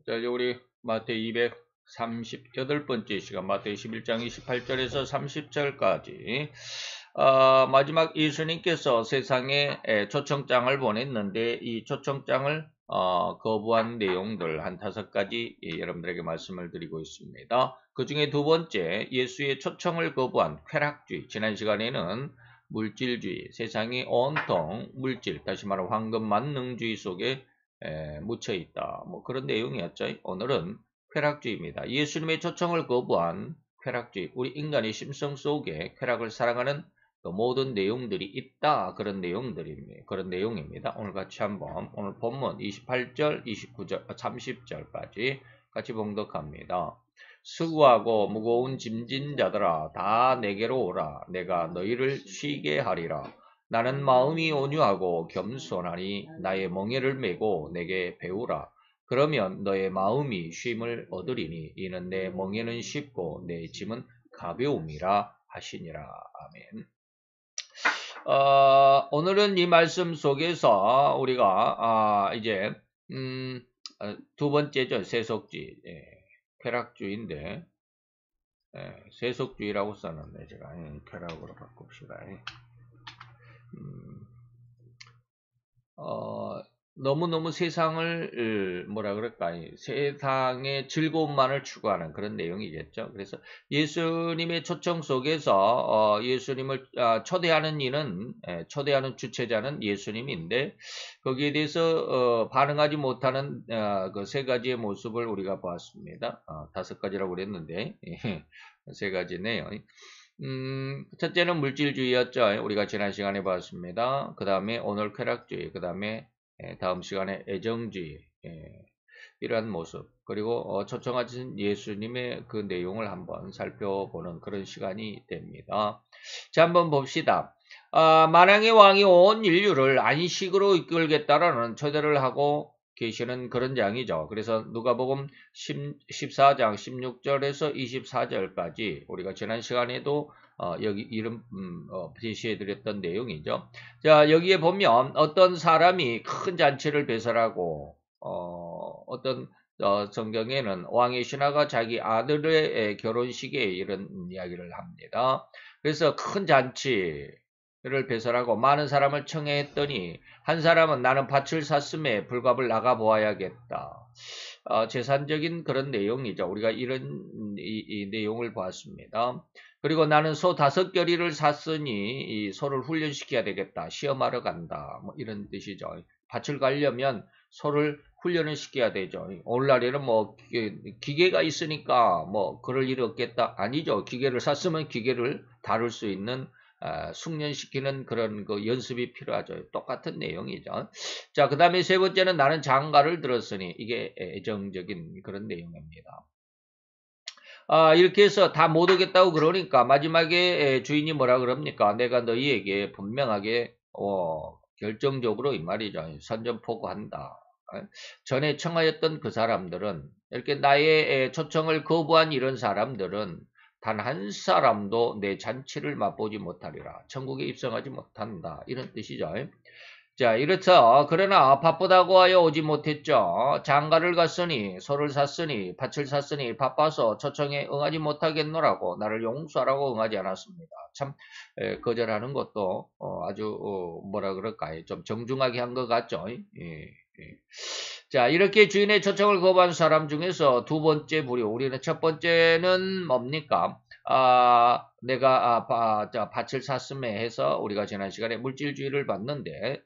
자, 이제 우리 마태 238번째 시간, 마태 21장 28절에서 30절까지 마지막 예수님께서 세상에 초청장을 보냈는데 이 초청장을 거부한 내용들 한 5가지 여러분들에게 말씀을 드리고 있습니다. 그 중에 두 번째, 예수의 초청을 거부한 쾌락주의. 지난 시간에는 물질주의, 세상이 온통 물질, 다시 말하면 황금 만능주의 속에 묻혀 있다. 뭐 그런 내용이었죠. 오늘은 쾌락주의입니다. 예수님의 초청을 거부한 쾌락주의. 우리 인간의 심성 속에 쾌락을 사랑하는 그 모든 내용들이 있다. 그런 내용들입니다. 그런 내용입니다. 오늘 같이 한번 오늘 본문 28절, 29절, 30절까지 같이 봉독합니다. 수고하고 무거운 짐진 자들아 다 내게로 오라. 내가 너희를 쉬게 하리라. 나는 마음이 온유하고 겸손하니 나의 멍에를 메고 내게 배우라. 그러면 너의 마음이 쉼을 얻으리니 이는 내 멍에는 쉽고 내 짐은 가벼움이라 하시니라. 아멘. 오늘은 이 말씀 속에서 우리가 이제 두 번째죠. 세속주의, 쾌락주의인데 세속주의라고 써놨네. 제가 쾌락으로 바꿉시다. 너무너무 세상을 뭐라 그럴까, 세상의 즐거움만을 추구하는 그런 내용이겠죠. 그래서 예수님의 초청 속에서 예수님을 초대하는 이는 초대하는 주체자는 예수님인데 거기에 대해서 반응하지 못하는 그 3가지의 모습을 우리가 보았습니다. 5가지라고 그랬는데 3가지네요. 첫째는 물질주의였죠. 우리가 지난 시간에 봤습니다. 그 다음에 오늘 쾌락주의, 그 다음에 다음 시간에 애정주의, 이러한 모습, 그리고 초청하신 예수님의 그 내용을 한번 살펴보는 그런 시간이 됩니다. 자, 한번 봅시다. 만왕의 왕이 온 인류를 안식으로 이끌겠다라는 초대를 하고 계시는 그런 장이죠. 그래서 누가복음 14장 16절에서 24절까지 우리가 지난 시간에도 여기 이름 제시해드렸던 내용이죠. 자, 여기에 보면 어떤 사람이 큰 잔치를 배설하고 어떤 성경에는 왕의 신하가 자기 아들의 결혼식에 이런 이야기를 합니다. 그래서 큰 잔치를 배설하고 많은 사람을 청해했더니 한 사람은 나는 밭을 샀음에 불갑을 나가 보아야겠다. 재산적인 그런 내용이죠. 우리가 이런 이 내용을 보았습니다. 그리고 나는 소 5겨리를 샀으니 이 소를 훈련시켜야 되겠다. 시험하러 간다. 뭐 이런 뜻이죠. 밭을 가려면 소를 훈련을 시켜야 되죠. 오늘날에는 뭐 기계가 있으니까 뭐 그럴 일이 없겠다. 아니죠. 기계를 샀으면 기계를 다룰 수 있는 숙련시키는 그런 그 연습이 필요하죠. 똑같은 내용이죠. 자, 그 다음에 3번째는 나는 장가를 들었으니 이게 애정적인 그런 내용입니다. 이렇게 해서 다 못 오겠다고 그러니까 마지막에 주인이 뭐라 그럽니까? 내가 너희에게 분명하게 결정적으로 이 말이죠. 선전포고한다. 전에 청하였던 그 사람들은 이렇게 나의 초청을 거부한 이런 사람들은 단 한 사람도 내 잔치를 맛보지 못하리라. 천국에 입성하지 못한다. 이런 뜻이죠. 자, 이렇다. 그러나 바쁘다고 하여 오지 못했죠. 장가를 갔으니 소를 샀으니 밭을 샀으니 바빠서 초청에 응하지 못하겠노라고 나를 용서하라고 응하지 않았습니다. 참 거절하는 것도 아주 뭐라 그럴까요? 좀 정중하게 한 것 같죠. 자, 이렇게 주인의 초청을 거부한 사람 중에서 두 번째 부류, 우리는 첫 번째는 뭡니까? 내가 밭을 샀음에 해서 우리가 지난 시간에 물질주의를 봤는데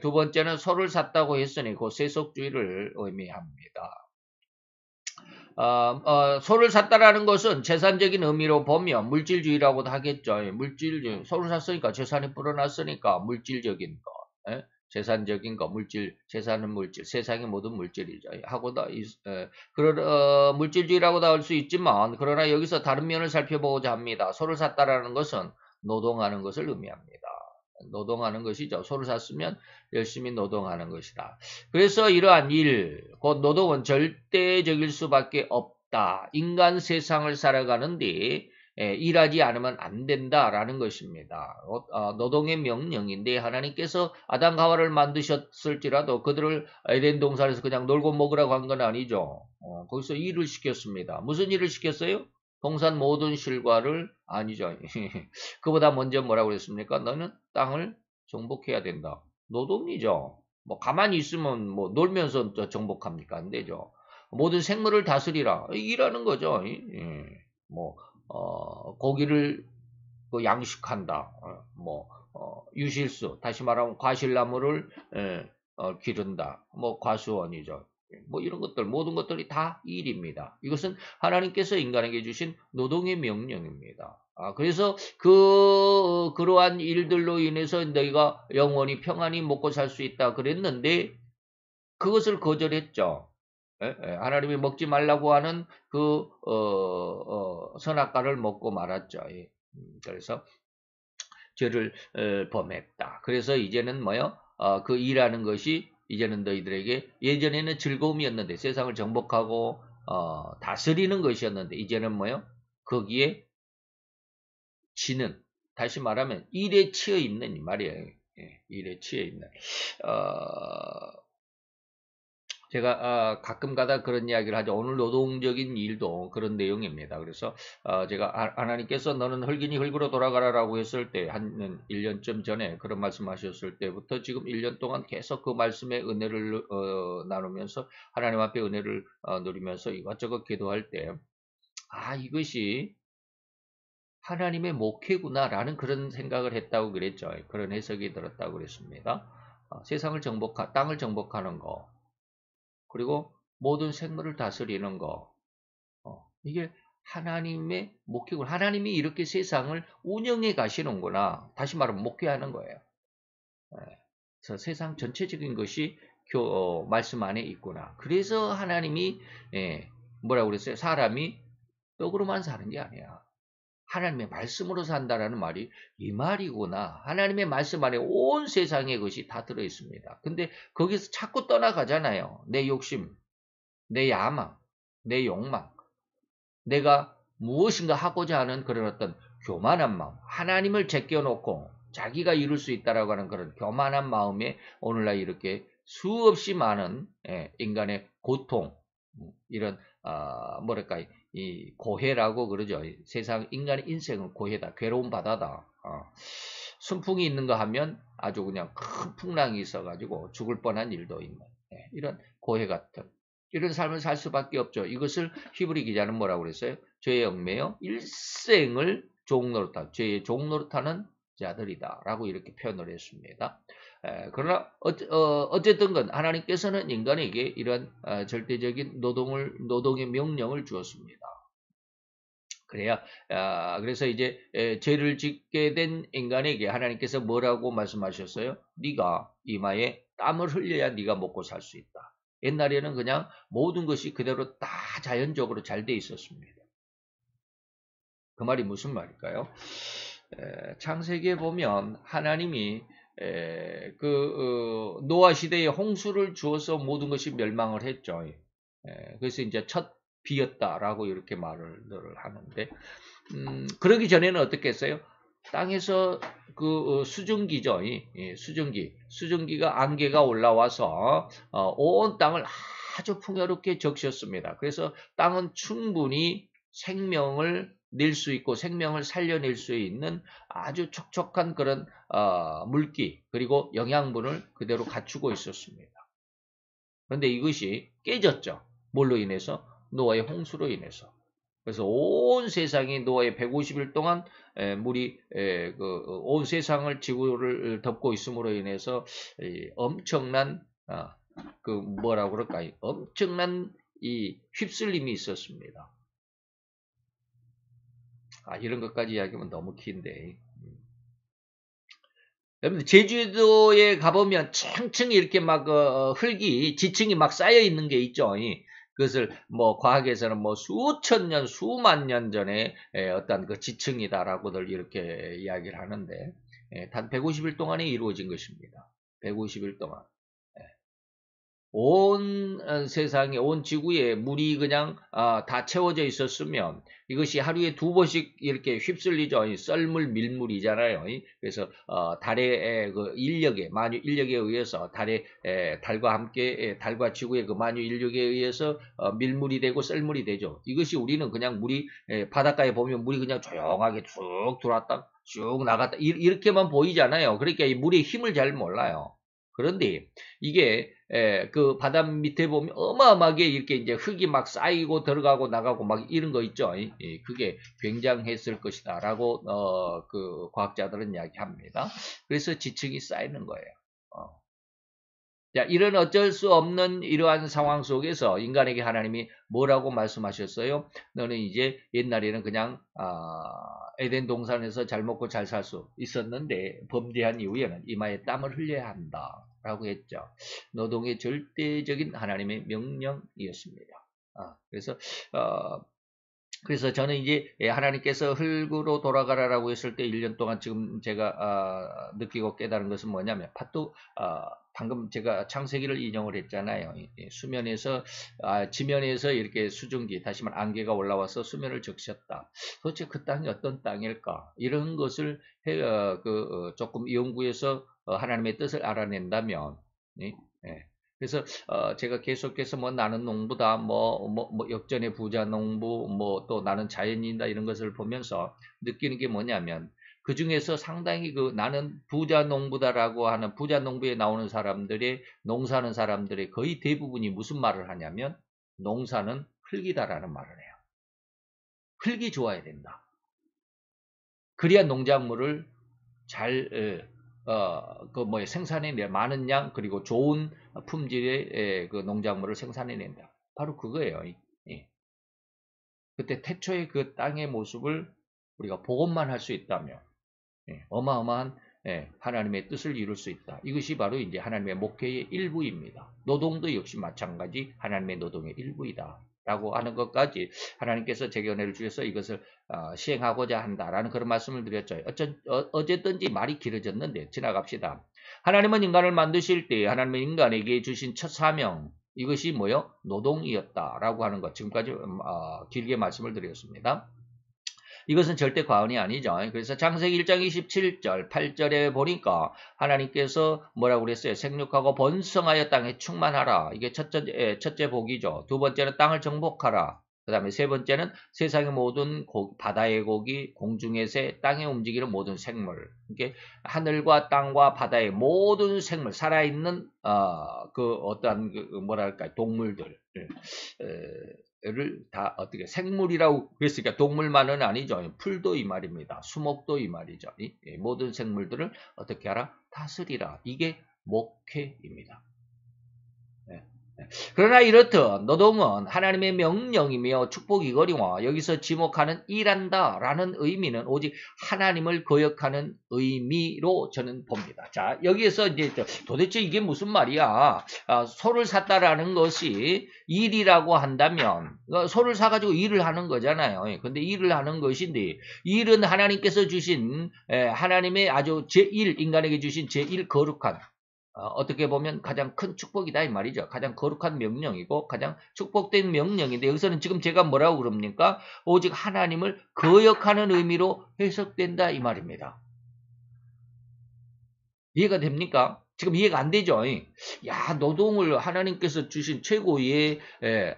두 번째는 소를 샀다고 했으니 그 세속주의를 의미합니다. 소를 샀다라는 것은 재산적인 의미로 보면 물질주의라고도 하겠죠. 물질주의, 소를 샀으니까 재산이 불어났으니까 물질적인 거. 재산적인 거, 물질, 재산은 물질, 세상의 모든 물질이죠. 하고도 그런 물질주의라고도 할 수 있지만 그러나 여기서 다른 면을 살펴보고자 합니다. 소를 샀다라는 것은 노동하는 것을 의미합니다. 노동하는 것이죠. 소를 샀으면 열심히 노동하는 것이다. 그래서 이러한 일, 곧 노동은 절대적일 수밖에 없다. 인간 세상을 살아가는데 일하지 않으면 안 된다라는 것입니다. 노동의 명령인데 하나님께서 아담 하와를 만드셨을지라도 그들을 에덴 동산에서 그냥 놀고 먹으라고 한 건 아니죠. 거기서 일을 시켰습니다. 무슨 일을 시켰어요? 동산 모든 실과를 아니죠. 그보다 먼저 뭐라고 그랬습니까? 너는 땅을 정복해야 된다. 노동이죠. 뭐 가만히 있으면 뭐 놀면서 정복합니까? 안 되죠. 모든 생물을 다스리라. 일하는 거죠. 뭐 고기를 양식한다. 유실수, 다시 말하면 과실나무를 기른다. 뭐 과수원이죠. 뭐 이런 것들, 모든 것들이 다 일입니다. 이것은 하나님께서 인간에게 주신 노동의 명령입니다. 그래서 그러한 일들로 인해서 너희가 영원히 평안히 먹고 살 수 있다 그랬는데 그것을 거절했죠. 하나님이 먹지 말라고 하는 선악과를 먹고 말았죠. 그래서 죄를 범했다. 그래서 이제는 뭐요? 그 일하는 것이 이제는 너희들에게 예전에는 즐거움이었는데 세상을 정복하고 다스리는 것이었는데 이제는 뭐요? 거기에 지는 다시 말하면 일에 치여 있는 이 말이에요. 일에 치여 있는. 제가 가끔가다 그런 이야기를 하죠. 오늘 노동적인 일도 그런 내용입니다. 그래서 제가 하나님께서 너는 흙이니 흙으로 돌아가라라고 했을 때 한 1년쯤 전에 그런 말씀하셨을 때부터 지금 1년 동안 계속 그 말씀의 은혜를 나누면서 하나님 앞에 은혜를 누리면서 이것저것 기도할 때 이것이 하나님의 목회구나라는 그런 생각을 했다고 그랬죠. 그런 해석이 들었다고 그랬습니다. 세상을 땅을 정복하는 거 그리고 모든 생물을 다스리는 거. 이게 하나님의 목회군. 하나님이 이렇게 세상을 운영해 가시는구나. 다시 말하면 목회하는 거예요. 그래서 세상 전체적인 것이 말씀 안에 있구나. 그래서 하나님이 뭐라고 그랬어요? 사람이 떡으로만 사는 게 아니야. 하나님의 말씀으로 산다라는 말이 이 말이구나. 하나님의 말씀 안에 온 세상의 것이 다 들어있습니다. 근데 거기서 자꾸 떠나가잖아요. 내 욕심, 내 야망, 내 욕망, 내가 무엇인가 하고자 하는 그런 어떤 교만한 마음, 하나님을 제껴놓고 자기가 이룰 수 있다라고 하는 그런 교만한 마음에 오늘날 이렇게 수없이 많은 인간의 고통, 이런 뭐랄까 이 고해라고 그러죠. 세상 인간의 인생은 고해다, 괴로운 바다다. 순풍이 있는가 하면 아주 그냥 큰 풍랑이 있어가지고 죽을 뻔한 일도 있는 이런 고해 같은 이런 삶을 살 수밖에 없죠. 이것을 히브리 기자는 뭐라고 그랬어요? 죄에 얽매여 일생을 종노릇한 죄의 종노릇하는 자들이다 라고 이렇게 표현을 했습니다. 그러나 어쨌든 건 하나님께서는 인간에게 이런 절대적인 노동의 명령을 주었습니다. 그래서 이제 죄를 짓게 된 인간에게 하나님께서 뭐라고 말씀하셨어요? 네가 이마에 땀을 흘려야 네가 먹고 살 수 있다. 옛날에는 그냥 모든 것이 그대로 다 자연적으로 잘 돼 있었습니다. 그 말이 무슨 말일까요? 창세기에 보면 하나님이 노아 시대에 홍수를 주어서 모든 것이 멸망을 했죠. 그래서 이제 첫 비였다라고 이렇게 말을 하는데, 그러기 전에는 어떻게 했어요? 땅에서 수증기죠. 수증기가 안개가 올라와서 온 땅을 아주 풍요롭게 적셨습니다. 그래서 땅은 충분히 생명을 낼 수 있고 생명을 살려낼 수 있는 아주 촉촉한 그런 물기 그리고 영양분을 그대로 갖추고 있었습니다. 그런데 이것이 깨졌죠. 뭘로 인해서? 노아의 홍수로 인해서. 그래서 온 세상이 노아의 150일 동안 물이 온 세상을 지구를 덮고 있음으로 인해서 엄청난 뭐라고 그럴까요? 엄청난 이 휩쓸림이 있었습니다. 이런 것까지 이야기하면 너무 긴데. 여러분 제주도에 가보면 층층이 이렇게 막 흙이 지층이 막 쌓여 있는 게 있죠. 그것을 뭐 과학에서는 뭐 수천 년, 수만 년 전에 어떤 그 지층이다라고들 이렇게 이야기를 하는데 단 150일 동안에 이루어진 것입니다. 150일 동안. 온 세상에 온 지구에 물이 그냥 다 채워져 있었으면 이것이 하루에 2번씩 이렇게 휩쓸리죠. 썰물 밀물이잖아요. 그래서 달의 그 인력에 만유 인력에 의해서 달과 함께 달과 지구의 그 만유 인력에 의해서 밀물이 되고 썰물이 되죠. 이것이 우리는 그냥 물이 바닷가에 보면 물이 그냥 조용하게 쭉 들어왔다 쭉 나갔다 이렇게만 보이잖아요. 그러니까 이 물의 힘을 잘 몰라요. 그런데 이게 그 바다 밑에 보면 어마어마하게 이렇게 이제 흙이 막 쌓이고 들어가고 나가고 막 이런 거 있죠. 그게 굉장했을 것이다라고 그 과학자들은 이야기합니다. 그래서 지층이 쌓이는 거예요. 자, 이런 어쩔 수 없는 이러한 상황 속에서 인간에게 하나님이 뭐라고 말씀하셨어요? 너는 이제 옛날에는 그냥 에덴 동산에서 잘 먹고 잘 살 수 있었는데 범죄한 이후에는 이마에 땀을 흘려야 한다 라고 했죠. 노동의 절대적인 하나님의 명령이었습니다. 그래서 그래서 저는 이제 하나님께서 흙으로 돌아가라라고 했을 때 1년 동안 지금 제가 느끼고 깨달은 것은 뭐냐면 방금 제가 창세기를 인용을 했잖아요. 수면에서 지면에서 이렇게 수증기 다시 말해 안개가 올라와서 수면을 적셨다. 도대체 그 땅이 어떤 땅일까? 이런 것을 조금 연구해서 하나님의 뜻을 알아낸다면 그래서 제가 계속해서 뭐 나는 농부다, 뭐 역전의 부자 농부, 뭐 또 나는 자연인이다 이런 것을 보면서 느끼는 게 뭐냐면 그 중에서 상당히 그 나는 부자 농부다라고 하는 부자 농부에 나오는 사람들의 농사하는 사람들의 거의 대부분이 무슨 말을 하냐면 농사는 흙이다라는 말을 해요. 흙이 좋아야 된다. 그래야 농작물을 잘 생산해내 많은 양 그리고 좋은 품질의 그 농작물을 생산해낸다. 바로 그거예요. 예. 그때 태초의 그 땅의 모습을 우리가 복원만 할 수 있다면 어마어마한 하나님의 뜻을 이룰 수 있다. 이것이 바로 이제 하나님의 목회의 일부입니다. 노동도 역시 마찬가지 하나님의 노동의 일부이다. 라고 하는 것까지 하나님께서 제게 은혜를 주셔서 이것을 시행하고자 한다라는 그런 말씀을 드렸죠. 어쨌든지 말이 길어졌는데 지나갑시다. 하나님은 인간을 만드실 때 하나님은 인간에게 주신 첫 사명 이것이 뭐요? 노동이었다라고 하는 것 지금까지 길게 말씀을 드렸습니다. 이것은 절대 과언이 아니죠. 그래서 창세기 1장 27절, 8절에 보니까 하나님께서 뭐라고 그랬어요? 생육하고 번성하여 땅에 충만하라. 이게 첫째 복이죠. 두 번째는 땅을 정복하라. 그 다음에 세 번째는 세상의 모든 바다의 고기, 공중의 새, 땅에 움직이는 모든 생물. 이게 하늘과 땅과 바다의 모든 생물, 살아있는 뭐랄까 동물들. 를 다 어떻게 생물이라고 그랬으니까 동물만은 아니죠. 풀도 이 말입니다. 수목도 이 말이죠. 모든 생물들을 어떻게 하라? 다스리라. 이게 목회입니다. 그러나 이렇듯 노동은 하나님의 명령이며 축복이거니와 여기서 지목하는 일한다 라는 의미는 오직 하나님을 거역하는 의미로 저는 봅니다. 자, 여기에서 이제 도대체 이게 무슨 말이야? 소를 샀다라는 것이 일이라고 한다면 소를 사가지고 일을 하는 거잖아요. 근데 일을 하는 것인데 일은 하나님께서 주신 하나님의 아주 제1 인간에게 주신 제1 거룩한 어떻게 보면 가장 큰 축복이다 이 말이죠. 가장 거룩한 명령이고 가장 축복된 명령인데 여기서는 지금 제가 뭐라고 그럽니까? 오직 하나님을 거역하는 의미로 해석된다 이 말입니다. 이해가 됩니까? 지금 이해가 안 되죠? 야, 노동을 하나님께서 주신 최고의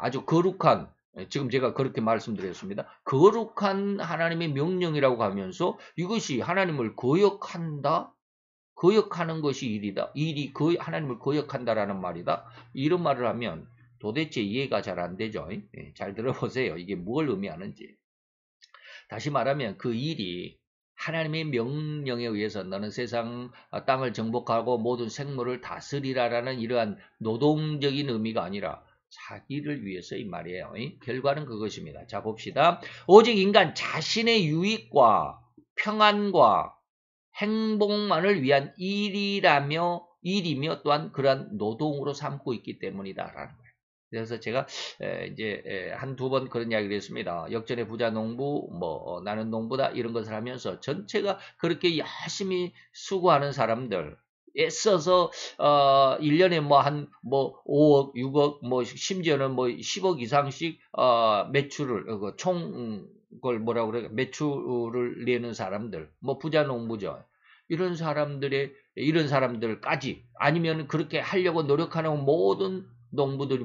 아주 거룩한 지금 제가 그렇게 말씀드렸습니다. 거룩한 하나님의 명령이라고 하면서 이것이 하나님을 거역한다? 거역하는 것이 일이다. 일이 하나님을 거역한다라는 말이다. 이런 말을 하면 도대체 이해가 잘 안 되죠. 잘 들어보세요. 이게 뭘 의미하는지. 다시 말하면 그 일이 하나님의 명령에 의해서 너는 세상 땅을 정복하고 모든 생물을 다스리라라는 이러한 노동적인 의미가 아니라 자기를 위해서 이 말이에요. 결과는 그것입니다. 자 봅시다. 오직 인간 자신의 유익과 평안과 행복만을 위한 일이며 또한 그러한 노동으로 삼고 있기 때문이다라는 거예요. 그래서 제가 이제 한두 번 그런 이야기를 했습니다. 역전의 부자 농부, 나는 농부다 이런 것을 하면서 전체가 그렇게 열심히 수고하는 사람들 애써서 1년에 뭐 한 5억, 6억, 뭐 심지어는 뭐 10억 이상씩 매출을 그걸 뭐라고 그래? 매출을 내는 사람들, 뭐 부자 농부죠. 이런 사람들까지 아니면 그렇게 하려고 노력하는 모든 농부들이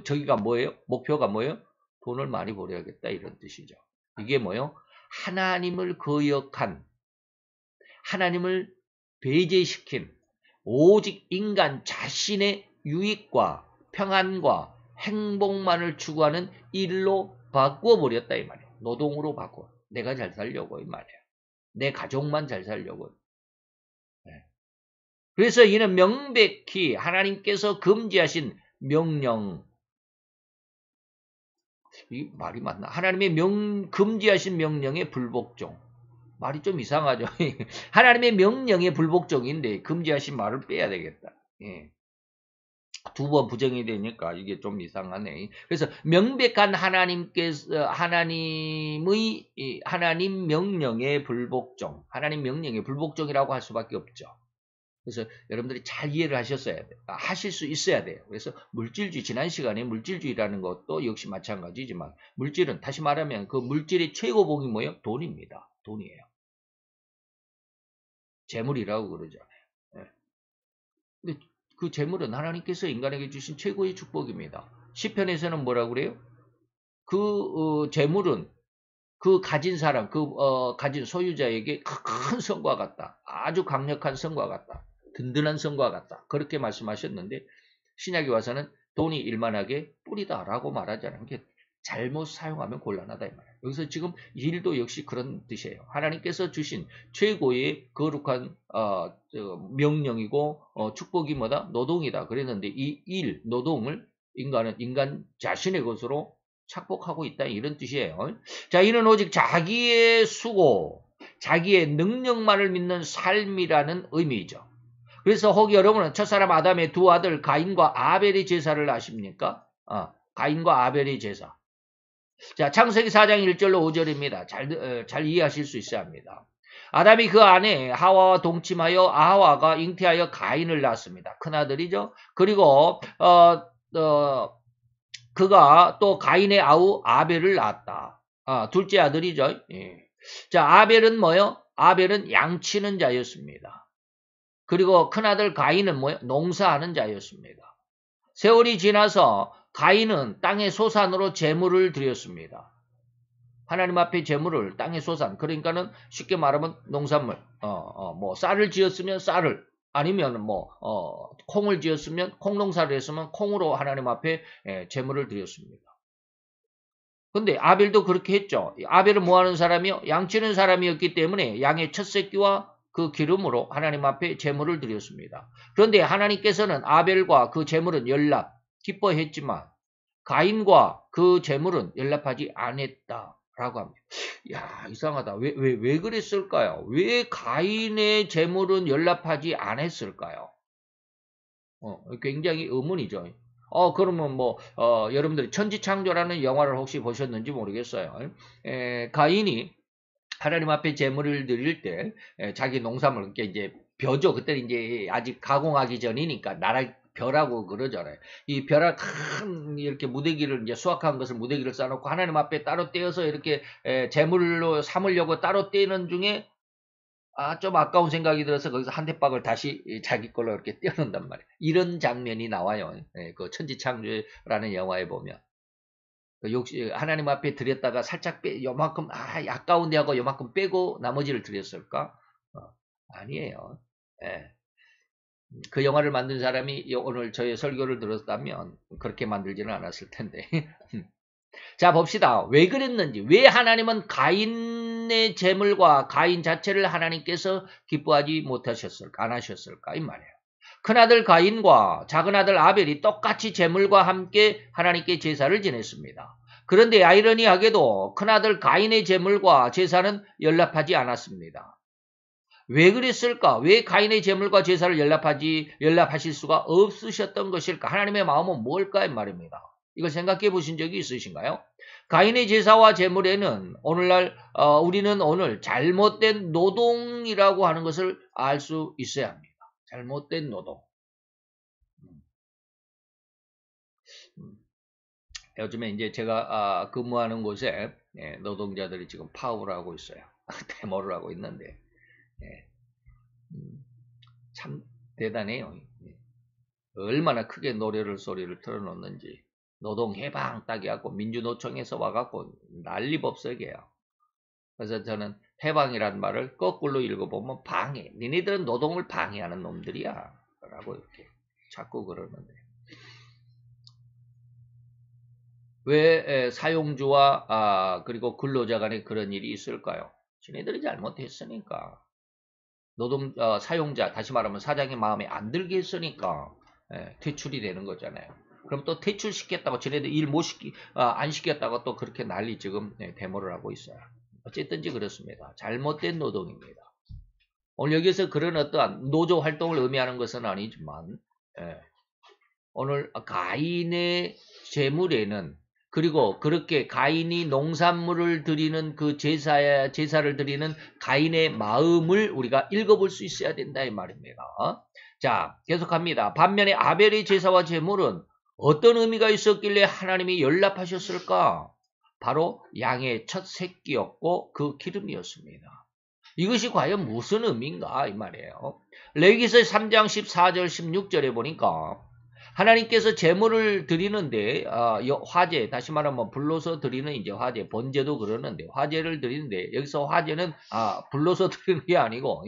저기가 뭐예요? 목표가 뭐예요? 돈을 많이 벌어야겠다 이런 뜻이죠. 이게 뭐예요? 하나님을 거역한, 하나님을 배제시킨 오직 인간 자신의 유익과 평안과 행복만을 추구하는 일로 바꿔버렸다 이 말이에요. 노동으로 바꿔. 내가 잘 살려고 이 말이에요. 내 가족만 잘 살려고. 네. 그래서 이는 명백히 하나님께서 금지하신 명령, 이 말이 맞나? 하나님의 금지하신 명령의 불복종. 말이 좀 이상하죠. 하나님의 명령의 불복종인데 금지하신 말을 빼야 되겠다. 예. 두 번 부정이 되니까 이게 좀 이상하네. 그래서 명백한 하나님 명령의 불복종, 하나님 명령의 불복종이라고 할 수밖에 없죠. 그래서 여러분들이 잘 이해를 하실 수 있어야 돼요. 그래서 물질주의, 지난 시간에 물질주의라는 것도 역시 마찬가지지만 물질은 다시 말하면 그 물질의 최고봉이 뭐예요? 돈입니다. 돈이에요. 재물이라고 그러잖아요. 네. 근데 그 재물은 하나님께서 인간에게 주신 최고의 축복입니다. 시편에서는 뭐라고 그래요? 그 재물은 그 가진 사람, 가진 소유자에게 큰 성과 같다. 아주 강력한 성과 같다. 든든한 성과 같다. 그렇게 말씀하셨는데 신약에 와서는 돈이 일만하게 뿌리다라고 말하잖아요. 잘못 사용하면 곤란하다 이 말이에요. 여기서 지금 일도 역시 그런 뜻이에요. 하나님께서 주신 최고의 거룩한 명령이고 축복이 뭐다? 노동이다. 그랬는데 이 일, 노동을 인간 자신의 것으로 착복하고 있다 이런 뜻이에요. 자, 이는 오직 자기의 수고, 자기의 능력만을 믿는 삶이라는 의미죠. 그래서 혹 여러분은 첫사람 아담의 두 아들 가인과 아벨의 제사를 아십니까? 가인과 아벨의 제사. 자, 창세기 4장 1절로 5절입니다. 잘 이해하실 수 있어야 합니다. 아담이 그 아내 하와와 동침하여 하와가 잉태하여 가인을 낳았습니다. 큰아들이죠. 그리고 그가 또 가인의 아우 아벨을 낳았다. 둘째 아들이죠. 예. 자, 아벨은 뭐요? 아벨은 양치는 자였습니다. 그리고 큰아들 가인은 뭐요? 농사하는 자였습니다. 세월이 지나서 가인은 땅의 소산으로 제물을 드렸습니다. 하나님 앞에 제물을 땅의 소산, 그러니까는 쉽게 말하면 농산물, 뭐 쌀을 지었으면 쌀을, 아니면 콩을 지었으면 콩농사를 했으면 콩으로 하나님 앞에 제물을 드렸습니다. 근데 아벨도 그렇게 했죠. 아벨은 뭐 하는 사람이요? 양치는 사람이었기 때문에 양의 첫 새끼와 그 기름으로 하나님 앞에 제물을 드렸습니다. 그런데 하나님께서는 아벨과 그 제물은 기뻐했지만 가인과 그 제물은 연락하지 않았다라고 합니다. 야, 이상하다. 왜 그랬을까요? 왜 가인의 제물은 연락하지 않았을까요? 굉장히 의문이죠. 그러면 여러분들이 천지창조라는 영화를 혹시 보셨는지 모르겠어요. 가인이 하나님 앞에 제물을 드릴 때 자기 농산물, 그러니까 이제 벼죠. 그때는 이제 아직 가공하기 전이니까 벼라고 그러잖아요. 이 벼라 큰 이렇게 무대기를 이제 수확한 것을 무대기를 쌓아놓고 하나님 앞에 따로 떼어서 이렇게 제물로 삼으려고 따로 떼는 중에 좀 아까운 생각이 들어서 거기서 한 대박을 다시 자기 걸로 이렇게 떼어놓는단 말이에요. 이런 장면이 나와요. 그 천지창조라는 영화에 보면. 역시 하나님 앞에 드렸다가 살짝 요만큼 아까운데 하고 요만큼 빼고 나머지를 드렸을까? 아니에요. 예. 그 영화를 만든 사람이 오늘 저의 설교를 들었다면 그렇게 만들지는 않았을 텐데. 자, 봅시다. 왜 그랬는지, 왜 하나님은 가인의 제물과 가인 자체를 하나님께서 기뻐하지 안 하셨을까 이 말이에요. 큰아들 가인과 작은아들 아벨이 똑같이 제물과 함께 하나님께 제사를 지냈습니다. 그런데 아이러니하게도 큰아들 가인의 제물과 제사는 연락하지 않았습니다. 왜 그랬을까? 왜 가인의 제물과 제사를 연락하실 수가 없으셨던 것일까? 하나님의 마음은 뭘까? 이 말입니다. 이걸 생각해 보신 적이 있으신가요? 가인의 제사와 제물에는 오늘날 우리는 오늘 잘못된 노동이라고 하는 것을 알 수 있어야 합니다. 잘못된 노동. 요즘에 이제 제가 근무하는 곳에 노동자들이 지금 파업을 하고 있어요. 데모를 하고 있는데 참 대단해요. 얼마나 크게 소리를 틀어놓는지. 노동해방 딱 해갖고 민주노총에서 와갖고 난리법석이에요. 그래서 저는 해방이란 말을 거꾸로 읽어보면 방해. 니네들은 노동을 방해하는 놈들이야. 라고 이렇게 자꾸 그러는데. 왜 사용주와 그리고 근로자 간에 그런 일이 있을까요? 지네들이 잘못했으니까. 사용자, 다시 말하면 사장의 마음에 안 들게 했으니까 퇴출이 되는 거잖아요. 그럼 또 퇴출시켰다고 지네들 일 안 시켰다고 또 그렇게 난리 지금 데모를 하고 있어요. 어쨌든지 그렇습니다. 잘못된 노동입니다. 오늘 여기서 그런 어떠한 노조 활동을 의미하는 것은 아니지만 오늘 가인의 제물에는 그리고 그렇게 가인이 농산물을 드리는 그 제사를 드리는 가인의 마음을 우리가 읽어볼 수 있어야 된다 이 말입니다. 자, 계속합니다. 반면에 아벨의 제사와 제물은 어떤 의미가 있었길래 하나님이 연락하셨을까? 바로 양의 첫 새끼였고 그 기름이었습니다. 이것이 과연 무슨 의미인가 이 말이에요. 레위기서 3장 14절 16절에 보니까 하나님께서 제물을 드리는데 화제, 다시 말하면 불로서 드리는 이제 화제, 번제도 그러는데 화제를 드리는데 여기서 화제는 불로서 드리는 게 아니고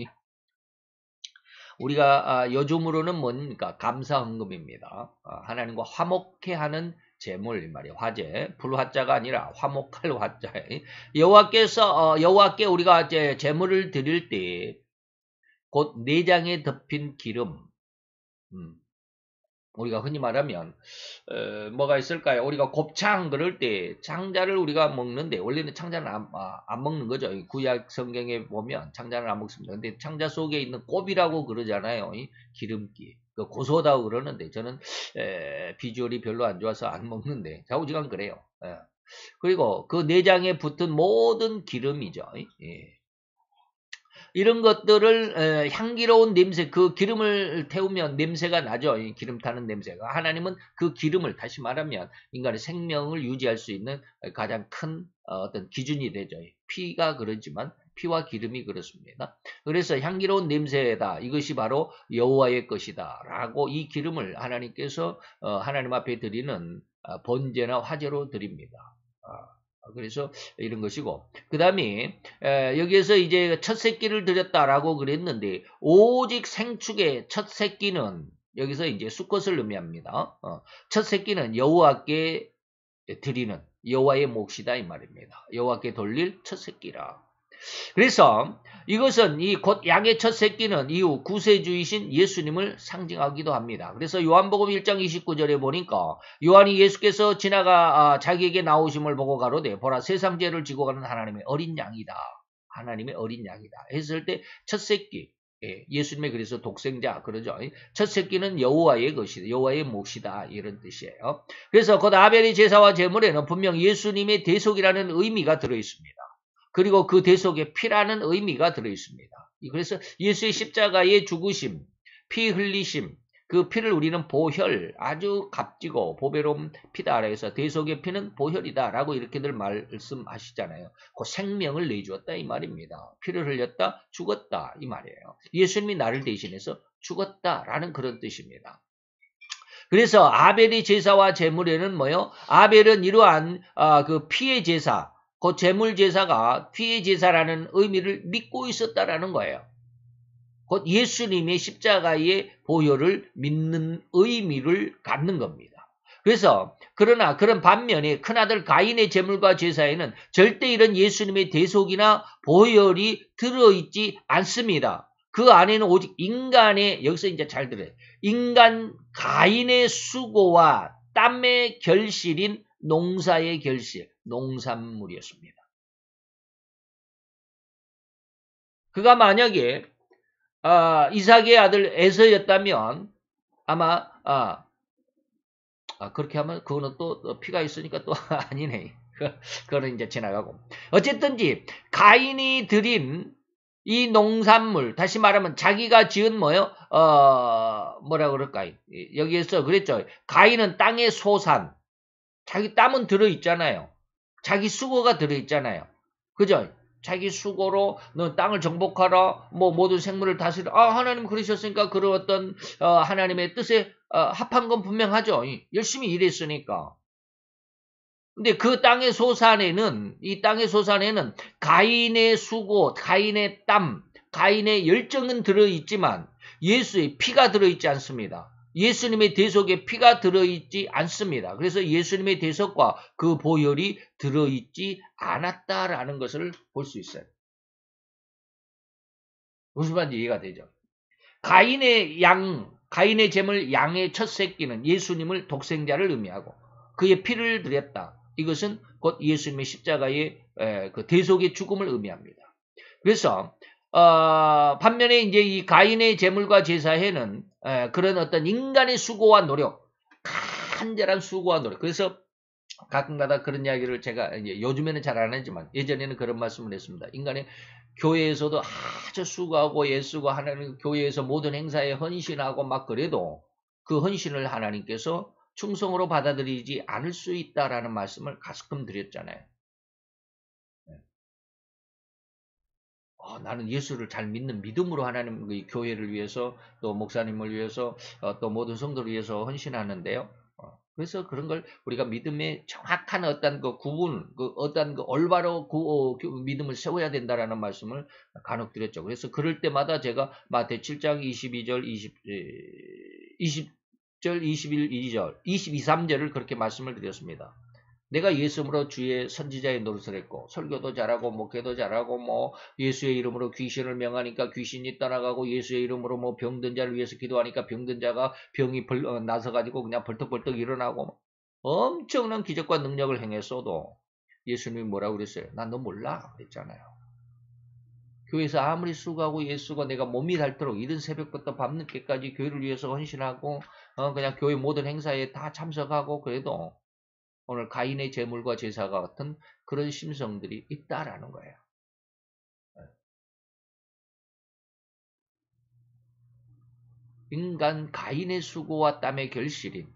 우리가 요즘으로는 뭡니까? 감사헌금입니다. 하나님과 화목해 하는 제물 말이에요. 화제, 불화자가 아니라 화목할 화자. 여호와께 우리가 이제 제물을 드릴 때 곧 내장에 덮인 기름. 우리가 흔히 말하면 뭐가 있을까요? 우리가 곱창 그럴 때 창자를 우리가 먹는데 원래는 창자는 안 먹는 거죠. 구약 성경에 보면 창자는 안 먹습니다. 근데 창자 속에 있는 곱이라고 그러잖아요. 기름기. 고소하다고 그러는데 저는 비주얼이 별로 안 좋아서 안 먹는데 좌우지간 그래요. 그리고 그 내장에 붙은 모든 기름이죠. 이런 것들을 향기로운 냄새, 그 기름을 태우면 냄새가 나죠. 기름 타는 냄새가. 하나님은 그 기름을 다시 말하면 인간의 생명을 유지할 수 있는 가장 큰 어떤 기준이 되죠. 피가 그러지만 피와 기름이 그렇습니다. 그래서 향기로운 냄새다. 이것이 바로 여호와의 것이다. 라고 이 기름을 하나님께서 하나님 앞에 드리는 번제나 화제로 드립니다. 그래서 이런 것이고 그 다음에 여기에서 이제 첫 새끼를 드렸다라고 그랬는데 오직 생축의 첫 새끼는 여기서 이제 수컷을 의미합니다. 첫 새끼는 여호와께 드리는 여호와의 몫이다 이 말입니다. 여호와께 돌릴 첫 새끼라. 그래서 이것은 곧 양의 첫 새끼는 이후 구세주이신 예수님을 상징하기도 합니다. 그래서 요한복음 1장 29절에 보니까 요한이 예수께서 지나가 자기에게 나오심을 보고 가로되 보라 세상 죄를 지고 가는 하나님의 어린 양이다. 하나님의 어린 양이다. 했을 때 첫 새끼 예수님의 그래서 독생자 그러죠. 첫 새끼는 여호와의 것이다. 여호와의 몫이다. 이런 뜻이에요. 그래서 곧 아벨의 제사와 제물에는 분명 예수님의 대속이라는 의미가 들어있습니다. 그리고 그 대속에 피라는 의미가 들어있습니다. 그래서 예수의 십자가의 죽으심, 피 흘리심, 그 피를 우리는 보혈, 아주 값지고 보배로운 피다. 그래서 대속의 피는 보혈이다. 라고 이렇게들 말씀하시잖아요. 그 생명을 내주었다. 이 말입니다. 피를 흘렸다, 죽었다. 이 말이에요. 예수님이 나를 대신해서 죽었다라는 그런 뜻입니다. 그래서 아벨의 제사와 제물에는 뭐요? 아벨은 이러한 그 피의 제사, 그 제물 제사가 피의 제사라는 의미를 믿고 있었다라는 거예요. 곧 예수님의 십자가의 보혈을 믿는 의미를 갖는 겁니다. 그래서 그러나 그런 반면에 큰아들 가인의 제물과 제사에는 절대 이런 예수님의 대속이나 보혈이 들어있지 않습니다. 그 안에는 오직 인간의, 여기서 이제 잘 들어요. 인간 가인의 수고와 땀의 결실인 농사의 결실, 농산물이었습니다. 그가 만약에 이삭의 아들 에서였다면 아마 그렇게 하면 그거는 또 피가 있으니까 또 아니네. 그거는 이제 지나가고. 어쨌든지 가인이 드린 이 농산물, 다시 말하면 자기가 지은 뭐요? 뭐라 그럴까? 여기에서 그랬죠. 가인은 땅의 소산, 자기 땀은 들어있잖아요. 자기 수고가 들어있잖아요. 그죠? 자기 수고로 너 땅을 정복하라, 뭐 모든 생물을 다스리라. 하나님 그러셨으니까 그런 어떤 하나님의 뜻에 합한 건 분명하죠. 열심히 일했으니까. 근데 그 땅의 소산에는, 이 땅의 소산에는 가인의 수고, 가인의 땀, 가인의 열정은 들어있지만 예수의 피가 들어있지 않습니다. 예수님의 대속에 피가 들어있지 않습니다. 그래서 예수님의 대속과 그 보혈이 들어있지 않았다라는 것을 볼 수 있어요. 무슨 말인지 이해가 되죠? 가인의 제물 양의 첫 새끼는 예수님을 독생자를 의미하고 그의 피를 드렸다. 이것은 곧 예수님의 십자가의 그 대속의 죽음을 의미합니다. 그래서 반면에 이제 이 가인의 제물과 제사에는 그런 어떤 인간의 수고와 노력, 간절한 수고와 노력. 그래서 가끔가다 그런 이야기를 제가 이제 요즘에는 잘 안 하지만 예전에는 그런 말씀을 했습니다. 인간의 교회에서도 아주 수고하고 예수고 하나님 교회에서 모든 행사에 헌신하고 막 그래도 그 헌신을 하나님께서 충성으로 받아들이지 않을 수 있다라는 말씀을 가끔 드렸잖아요. 나는 예수를 잘 믿는 믿음으로 하나님의 교회를 위해서 또 목사님을 위해서 또 모든 성도를 위해서 헌신하는데요. 그래서 그런 걸 우리가 믿음의 정확한 어떤 그 구분, 어떤 그 올바로 믿음을 세워야 된다라는 말씀을 간혹 드렸죠. 그래서 그럴 때마다 제가 마태 7장 22절, 20절, 21, 2절, 22, 3절을 그렇게 말씀을 드렸습니다. 내가 예수로 주의 선지자의 노릇을 했고 설교도 잘하고 목회도 잘하고 뭐 예수의 이름으로 귀신을 명하니까 귀신이 떠나가고 예수의 이름으로 뭐 병든 자를 위해서 기도하니까 병든 자가 병이 나서가지고 그냥 벌떡벌떡 일어나고 엄청난 기적과 능력을 행했어도 예수님이 뭐라고 그랬어요? 난 너 몰라 그랬잖아요. 교회에서 아무리 수고하고 예수가 내가 몸이 닳도록 이른 새벽부터 밤늦게까지 교회를 위해서 헌신하고 그냥 교회 모든 행사에 다 참석하고 그래도 오늘 가인의 제물과 제사가 같은 그런 심성들이 있다라는 거예요. 인간 가인의 수고와 땀의 결실인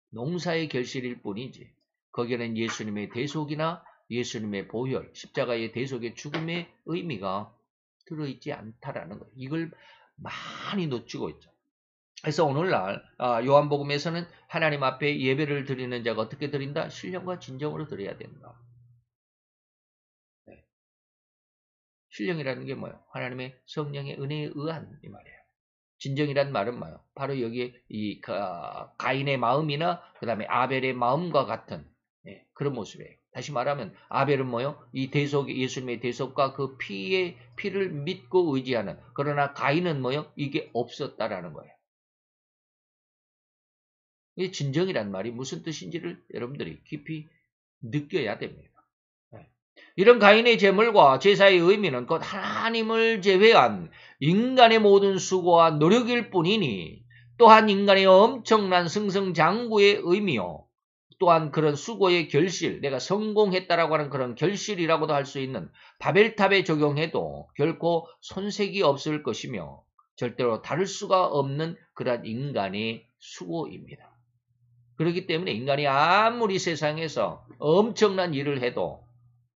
농사의 결실일 뿐이지 거기에는 예수님의 대속이나 예수님의 보혈, 십자가의 대속의 죽음의 의미가 들어있지 않다라는 거예요. 이걸 많이 놓치고 있죠. 그래서 오늘날 요한복음에서는 하나님 앞에 예배를 드리는 자가 어떻게 드린다? 신령과 진정으로 드려야 된다. 네. 신령이라는 게 뭐예요? 하나님의 성령의 은혜에 의한 이 말이에요. 진정이란 말은 뭐예요? 바로 여기에 이 가인의 마음이나 그 다음에 아벨의 마음과 같은 그런 모습이에요. 다시 말하면 아벨은 뭐예요? 이 대속 예수님의 대속과 그 피를 믿고 의지하는 그러나 가인은 뭐예요? 이게 없었다라는 거예요. 이 진정이란 말이 무슨 뜻인지를 여러분들이 깊이 느껴야 됩니다. 이런 가인의 제물과 제사의 의미는 곧 하나님을 제외한 인간의 모든 수고와 노력일 뿐이니 또한 인간의 엄청난 승승장구의 의미요. 또한 그런 수고의 결실, 내가 성공했다라고 하는 그런 결실이라고도 할 수 있는 바벨탑에 적용해도 결코 손색이 없을 것이며 절대로 다를 수가 없는 그러한 인간의 수고입니다. 그렇기 때문에 인간이 아무리 세상에서 엄청난 일을 해도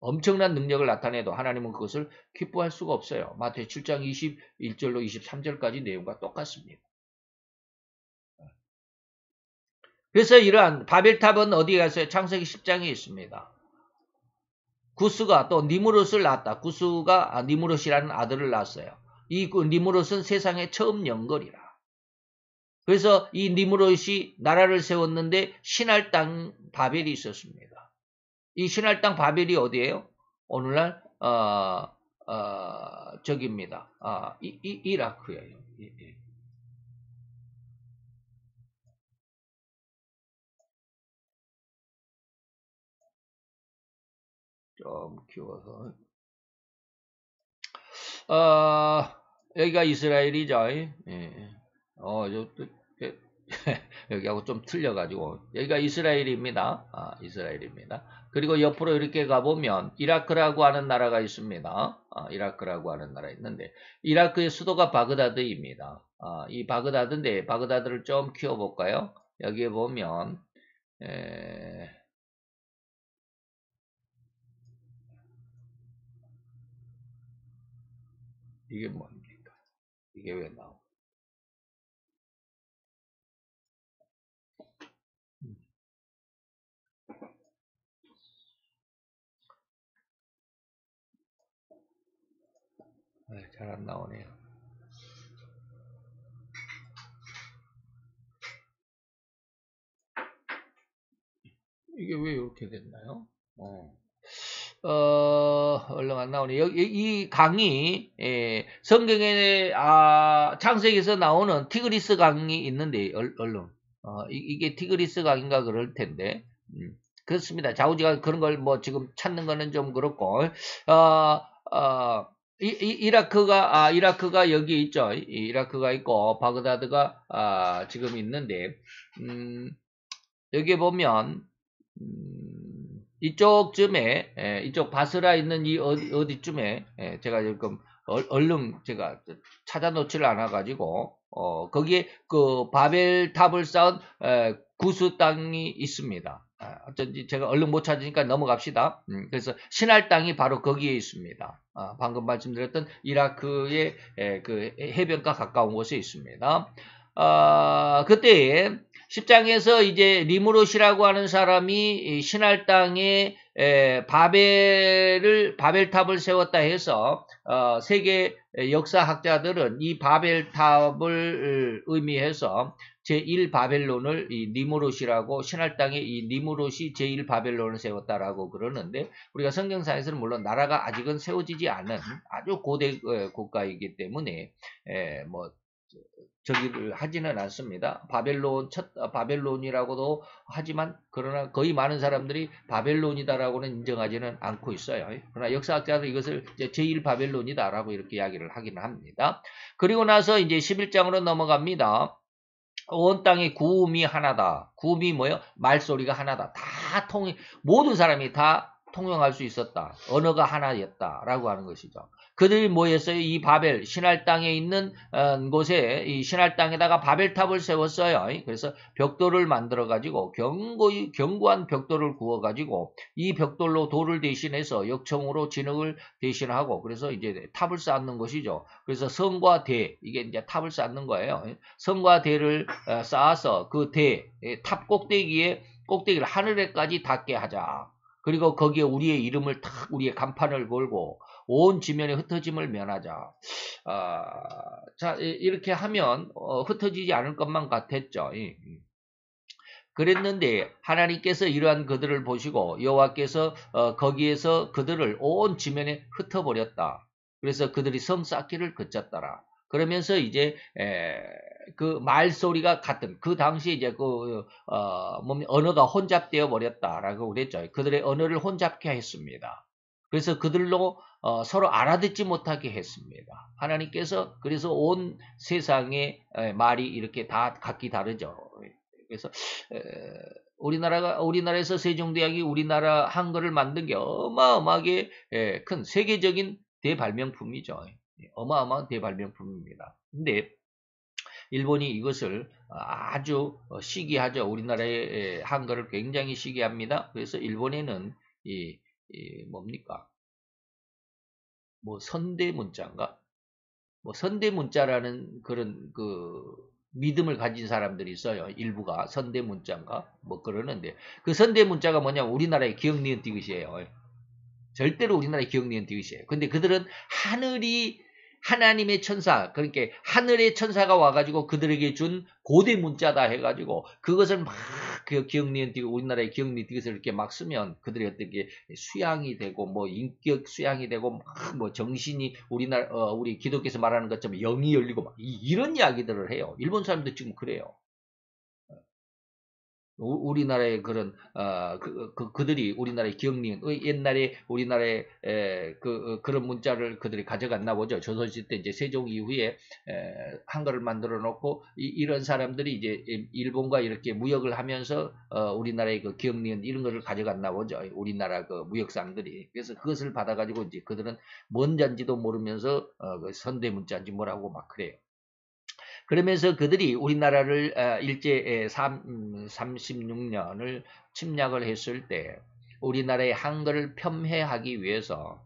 엄청난 능력을 나타내도 하나님은 그것을 기뻐할 수가 없어요. 마태 7장 21절로 23절까지 내용과 똑같습니다. 그래서 이러한 바벨탑은 어디에 갔어요? 창세기 10장에 있습니다. 구스가 또 니무롯을 낳았다. 구스가 니무롯이라는 아들을 낳았어요. 이 니무롯은 세상의 처음 영걸이라. 그래서 이 니무롯이 나라를 세웠는데 신할 땅 바벨이 있었습니다. 이 신할 땅 바벨이 어디예요? 오늘날 저기입니다. 이라크예요. 예. 좀 키워서 여기가 이스라엘이죠. 예. 여기하고 좀 틀려가지고 여기가 이스라엘입니다. 이스라엘입니다. 그리고 옆으로 이렇게 가보면 이라크라고 하는 나라가 있습니다. 이라크라고 하는 나라 있는데 이라크의 수도가 바그다드입니다. 이 바그다드인데 바그다드를 좀 키워볼까요? 여기에 보면 이게 뭡니까? 이게 왜 나오? 잘 안 나오네요. 이게 왜 이렇게 됐나요? 얼른 안 나오네. 여기, 이 강이, 성경에, 창세기에서 나오는 티그리스 강이 있는데, 얼른. 이게 티그리스 강인가 그럴 텐데, 그렇습니다. 자우지가 그런 걸 뭐 지금 찾는 거는 좀 그렇고, 이라크가 여기 있죠. 이라크가 있고, 바그다드가, 지금 있는데, 여기 보면, 이쪽쯤에, 이쪽 바스라 있는 이 어디쯤에, 제가 지금 얼른 제가 찾아놓지를 않아가지고, 거기에 그 바벨탑을 쌓은 구스 땅이 있습니다. 어쩐지 제가 얼른 못 찾으니까 넘어갑시다. 그래서 신할 땅이 바로 거기에 있습니다. 방금 말씀드렸던 이라크의 그 해변가 가까운 곳에 있습니다. 그때 10장에서 이제 리므롯이라고 하는 사람이 신할 땅에 바벨탑을 세웠다 해서 세계 역사학자들은 이 바벨탑을 의미해서 제1바벨론을 이 니무롯이라고 신할 땅에 이 니무롯이 제1바벨론을 세웠다라고 그러는데 우리가 성경상에서는 물론 나라가 아직은 세워지지 않은 아주 고대 국가이기 때문에 뭐 저기를 하지는 않습니다. 바벨론이라고도 하지만 그러나 거의 많은 사람들이 바벨론이다라고는 인정하지는 않고 있어요. 그러나 역사학자들은 이것을 제1바벨론이다라고 이렇게 이야기를 하기는 합니다. 그리고 나서 이제 11장으로 넘어갑니다. 온 땅의 구음이 하나다. 구음이 뭐예요? 말소리가 하나다. 모든 사람이 다 통용할 수 있었다. 언어가 하나였다라고 하는 것이죠. 그들이 모였어요. 이 바벨 신할 땅에 있는 곳에 이 신할 땅에다가 바벨탑을 세웠어요. 그래서 벽돌을 만들어 가지고 견고한 벽돌을 구워 가지고 이 벽돌로 돌을 대신해서 역청으로 진흙을 대신하고 그래서 이제 탑을 쌓는 것이죠. 그래서 성과 대 이게 이제 탑을 쌓는 거예요. 성과 대를 쌓아서 그 탑 꼭대기를 하늘에까지 닿게 하자. 그리고 거기에 우리의 이름을 우리의 간판을 걸고 온 지면에 흩어짐을 면하자. 자, 이렇게 하면 흩어지지 않을 것만 같았죠. 그랬는데 하나님께서 이러한 그들을 보시고 여호와께서 거기에서 그들을 온 지면에 흩어버렸다. 그래서 그들이 섬 쌓기를 그쳤더라. 그러면서 이제 그 말소리가 같은 그 당시에 이제 언어가 혼잡되어 버렸다라고 그랬죠. 그들의 언어를 혼잡케 했습니다. 그래서 그들로 서로 알아듣지 못하게 했습니다. 하나님께서 그래서 온 세상의 말이 이렇게 다 각기 다르죠. 그래서 우리나라에서 세종대왕이 우리나라 한글을 만든 게 어마어마하게 큰 세계적인 대발명품이죠. 어마어마한 대발명품입니다. 근데 일본이 이것을 아주 시기하죠. 우리나라의 한글을 굉장히 시기합니다. 그래서 일본에는 뭡니까? 뭐 선대문자인가? 뭐 선대문자라는 그런 믿음을 가진 사람들이 있어요. 일부가 선대문자인가? 뭐 그러는데 그 선대문자가 뭐냐면 우리나라의 기억니은 디귿이에요. 절대로 우리나라의 기억니은 디귿이에요. 근데 그들은 하나님의 천사, 그러니까 하늘의 천사가 와가지고 그들에게 준 고대 문자다 해가지고 그것을 막 그 기억니은 디귿, 우리나라의 기억니은 디귿을 이렇게 막 쓰면 그들이 어떻게 수양이 되고 뭐 인격 수양이 되고 막 뭐 정신이 우리 기독교에서 말하는 것처럼 영이 열리고 막 이런 이야기들을 해요. 일본 사람들 지금 그래요. 우리나라의 그런 그들이 우리나라의 기억니은 옛날에 우리나라의 그런 문자를 그들이 가져갔나 보죠. 조선시대 때 이제 세종 이후에 한글을 만들어 놓고 이런 사람들이 이제 일본과 이렇게 무역을 하면서 우리나라의 그 기억니은 이런 거를 가져갔나 보죠. 우리나라 그 무역상들이. 그래서 그것을 받아가지고 이제 그들은 뭔 잔지도 모르면서 그 선대 문자인지 뭐라고 막 그래요. 그러면서 그들이 우리나라를 일제 36년을 침략을 했을 때 우리나라의 한글을 폄훼하기 위해서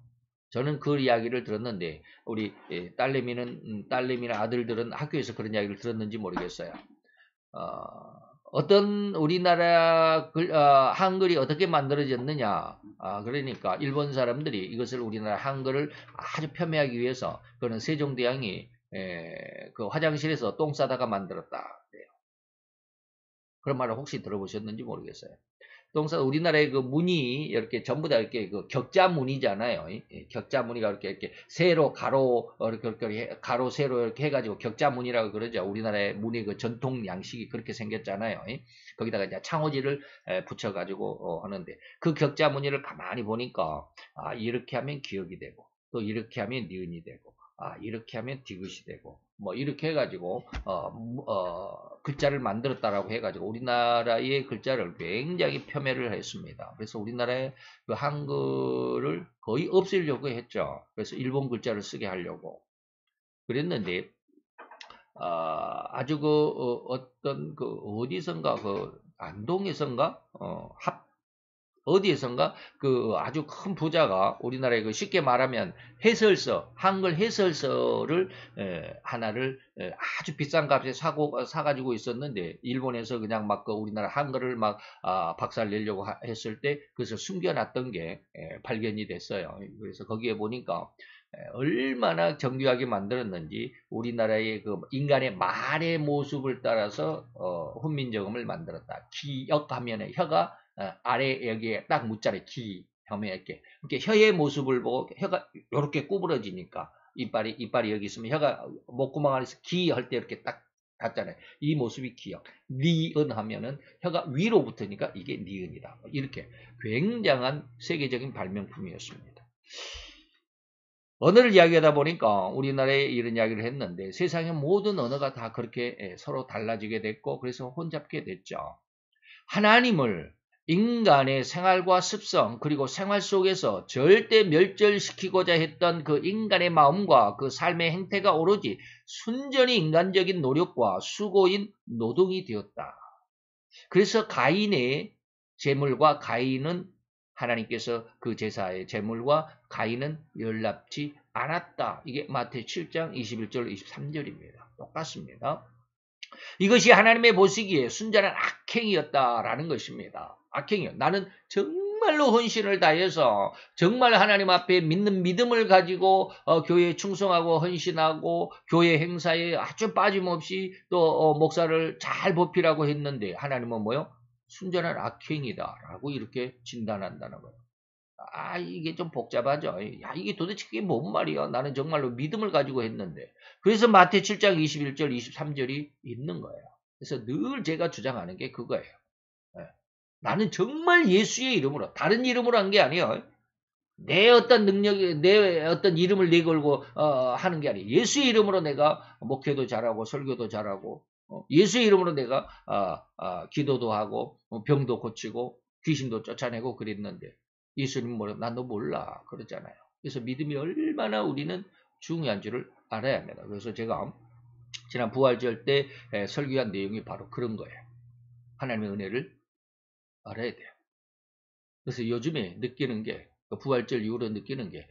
저는 그 이야기를 들었는데 우리 딸내미나 아들들은 학교에서 그런 이야기를 들었는지 모르겠어요. 어떤 우리나라 한글이 어떻게 만들어졌느냐. 그러니까 일본 사람들이 이것을 우리나라 한글을 아주 폄훼하기 위해서 그는 세종대왕이 그 화장실에서 똥 싸다가 만들었다. 그런 말을 혹시 들어보셨는지 모르겠어요. 똥싸 우리나라의 그 문이 이렇게 전부 다 이렇게 그 격자 문이잖아요. 격자 무늬가 이렇게 세로 가로 이렇게 가로 세로 이렇게 해가지고 격자 문이라고 그러죠. 우리나라의 문의 그 전통 양식이 그렇게 생겼잖아요. 거기다가 이제 창호지를 붙여가지고 하는데 그 격자 무늬를 가만히 보니까 이렇게 하면 기억이 되고 또 이렇게 하면 니은이 되고 이렇게 하면 디귿이 되고 뭐 이렇게 해가지고 글자를 만들었다라고 해가지고 우리나라의 글자를 굉장히 폄훼를 했습니다. 그래서 우리나라의 그 한글을 거의 없애려고 했죠. 그래서 일본 글자를 쓰게 하려고 그랬는데 아주 어떤 그 어디선가 그 안동에선가 어디에선가 그 아주 큰 부자가 우리나라에 그 쉽게 말하면 해설서, 한글 해설서를 하나를 아주 비싼 값에 사가지고 있었는데 일본에서 그냥 막 그 우리나라 한글을 막 박살 내려고 했을 때 그것을 숨겨놨던 게 발견이 됐어요. 그래서 거기에 보니까 얼마나 정교하게 만들었는지 우리나라의 그 인간의 말의 모습을 따라서 훈민정음을 만들었다. 기역하면 혀가 아래 여기에 딱 무자리 기 하면 이렇게 혀의 모습을 보고 혀가 이렇게 구부러지니까 이빨이 여기 있으면 혀가 목구멍 안에서 기 할 때 이렇게 딱 닿잖아요. 이 모습이 기역. 니은 하면은 혀가 위로 붙으니까 이게 니은이다. 이렇게 굉장한 세계적인 발명품이었습니다. 언어를 이야기하다 보니까 우리나라에 이런 이야기를 했는데 세상의 모든 언어가 다 그렇게 서로 달라지게 됐고 그래서 혼잡게 됐죠. 하나님을 인간의 생활과 습성 그리고 생활 속에서 절대 멸절시키고자 했던 그 인간의 마음과 그 삶의 행태가 오로지 순전히 인간적인 노력과 수고인 노동이 되었다. 그래서 가인의 제물과 가인은 하나님께서 그 제사의 제물과 가인은 연락지 않았다. 이게 마태 7장 21절 23절입니다. 똑같습니다. 이것이 하나님의 보시기에 순전한 악행이었다라는 것입니다. 악행이요. 나는 정말로 헌신을 다해서 정말 하나님 앞에 믿는 믿음을 가지고 교회에 충성하고 헌신하고 교회 행사에 아주 빠짐없이 또 목사를 잘 보필하고 했는데 하나님은 뭐요? 순전한 악행이다라고 이렇게 진단한다는 거예요. 이게 좀 복잡하죠. 이게 도대체 그게 뭔 말이야? 나는 정말로 믿음을 가지고 했는데. 그래서 마태 7장 21절, 23절이 있는 거예요. 그래서 늘 제가 주장하는 게 그거예요. 나는 정말 예수의 이름으로, 다른 이름으로 한 게 아니에요. 내 어떤 능력이, 내 어떤 이름을 내걸고, 하는 게 아니에요. 예수의 이름으로 내가 목회도 잘하고, 설교도 잘하고, 예수의 이름으로 내가, 기도도 하고, 병도 고치고, 귀신도 쫓아내고 그랬는데, 예수님 뭐라, 난 너 몰라. 그러잖아요. 그래서 믿음이 얼마나 우리는 중요한 줄을 알아야 합니다. 그래서 제가 지난 부활절 때 설교한 내용이 바로 그런 거예요. 하나님의 은혜를 알아야 돼요. 그래서 요즘에 느끼는 게, 부활절 이후로 느끼는 게,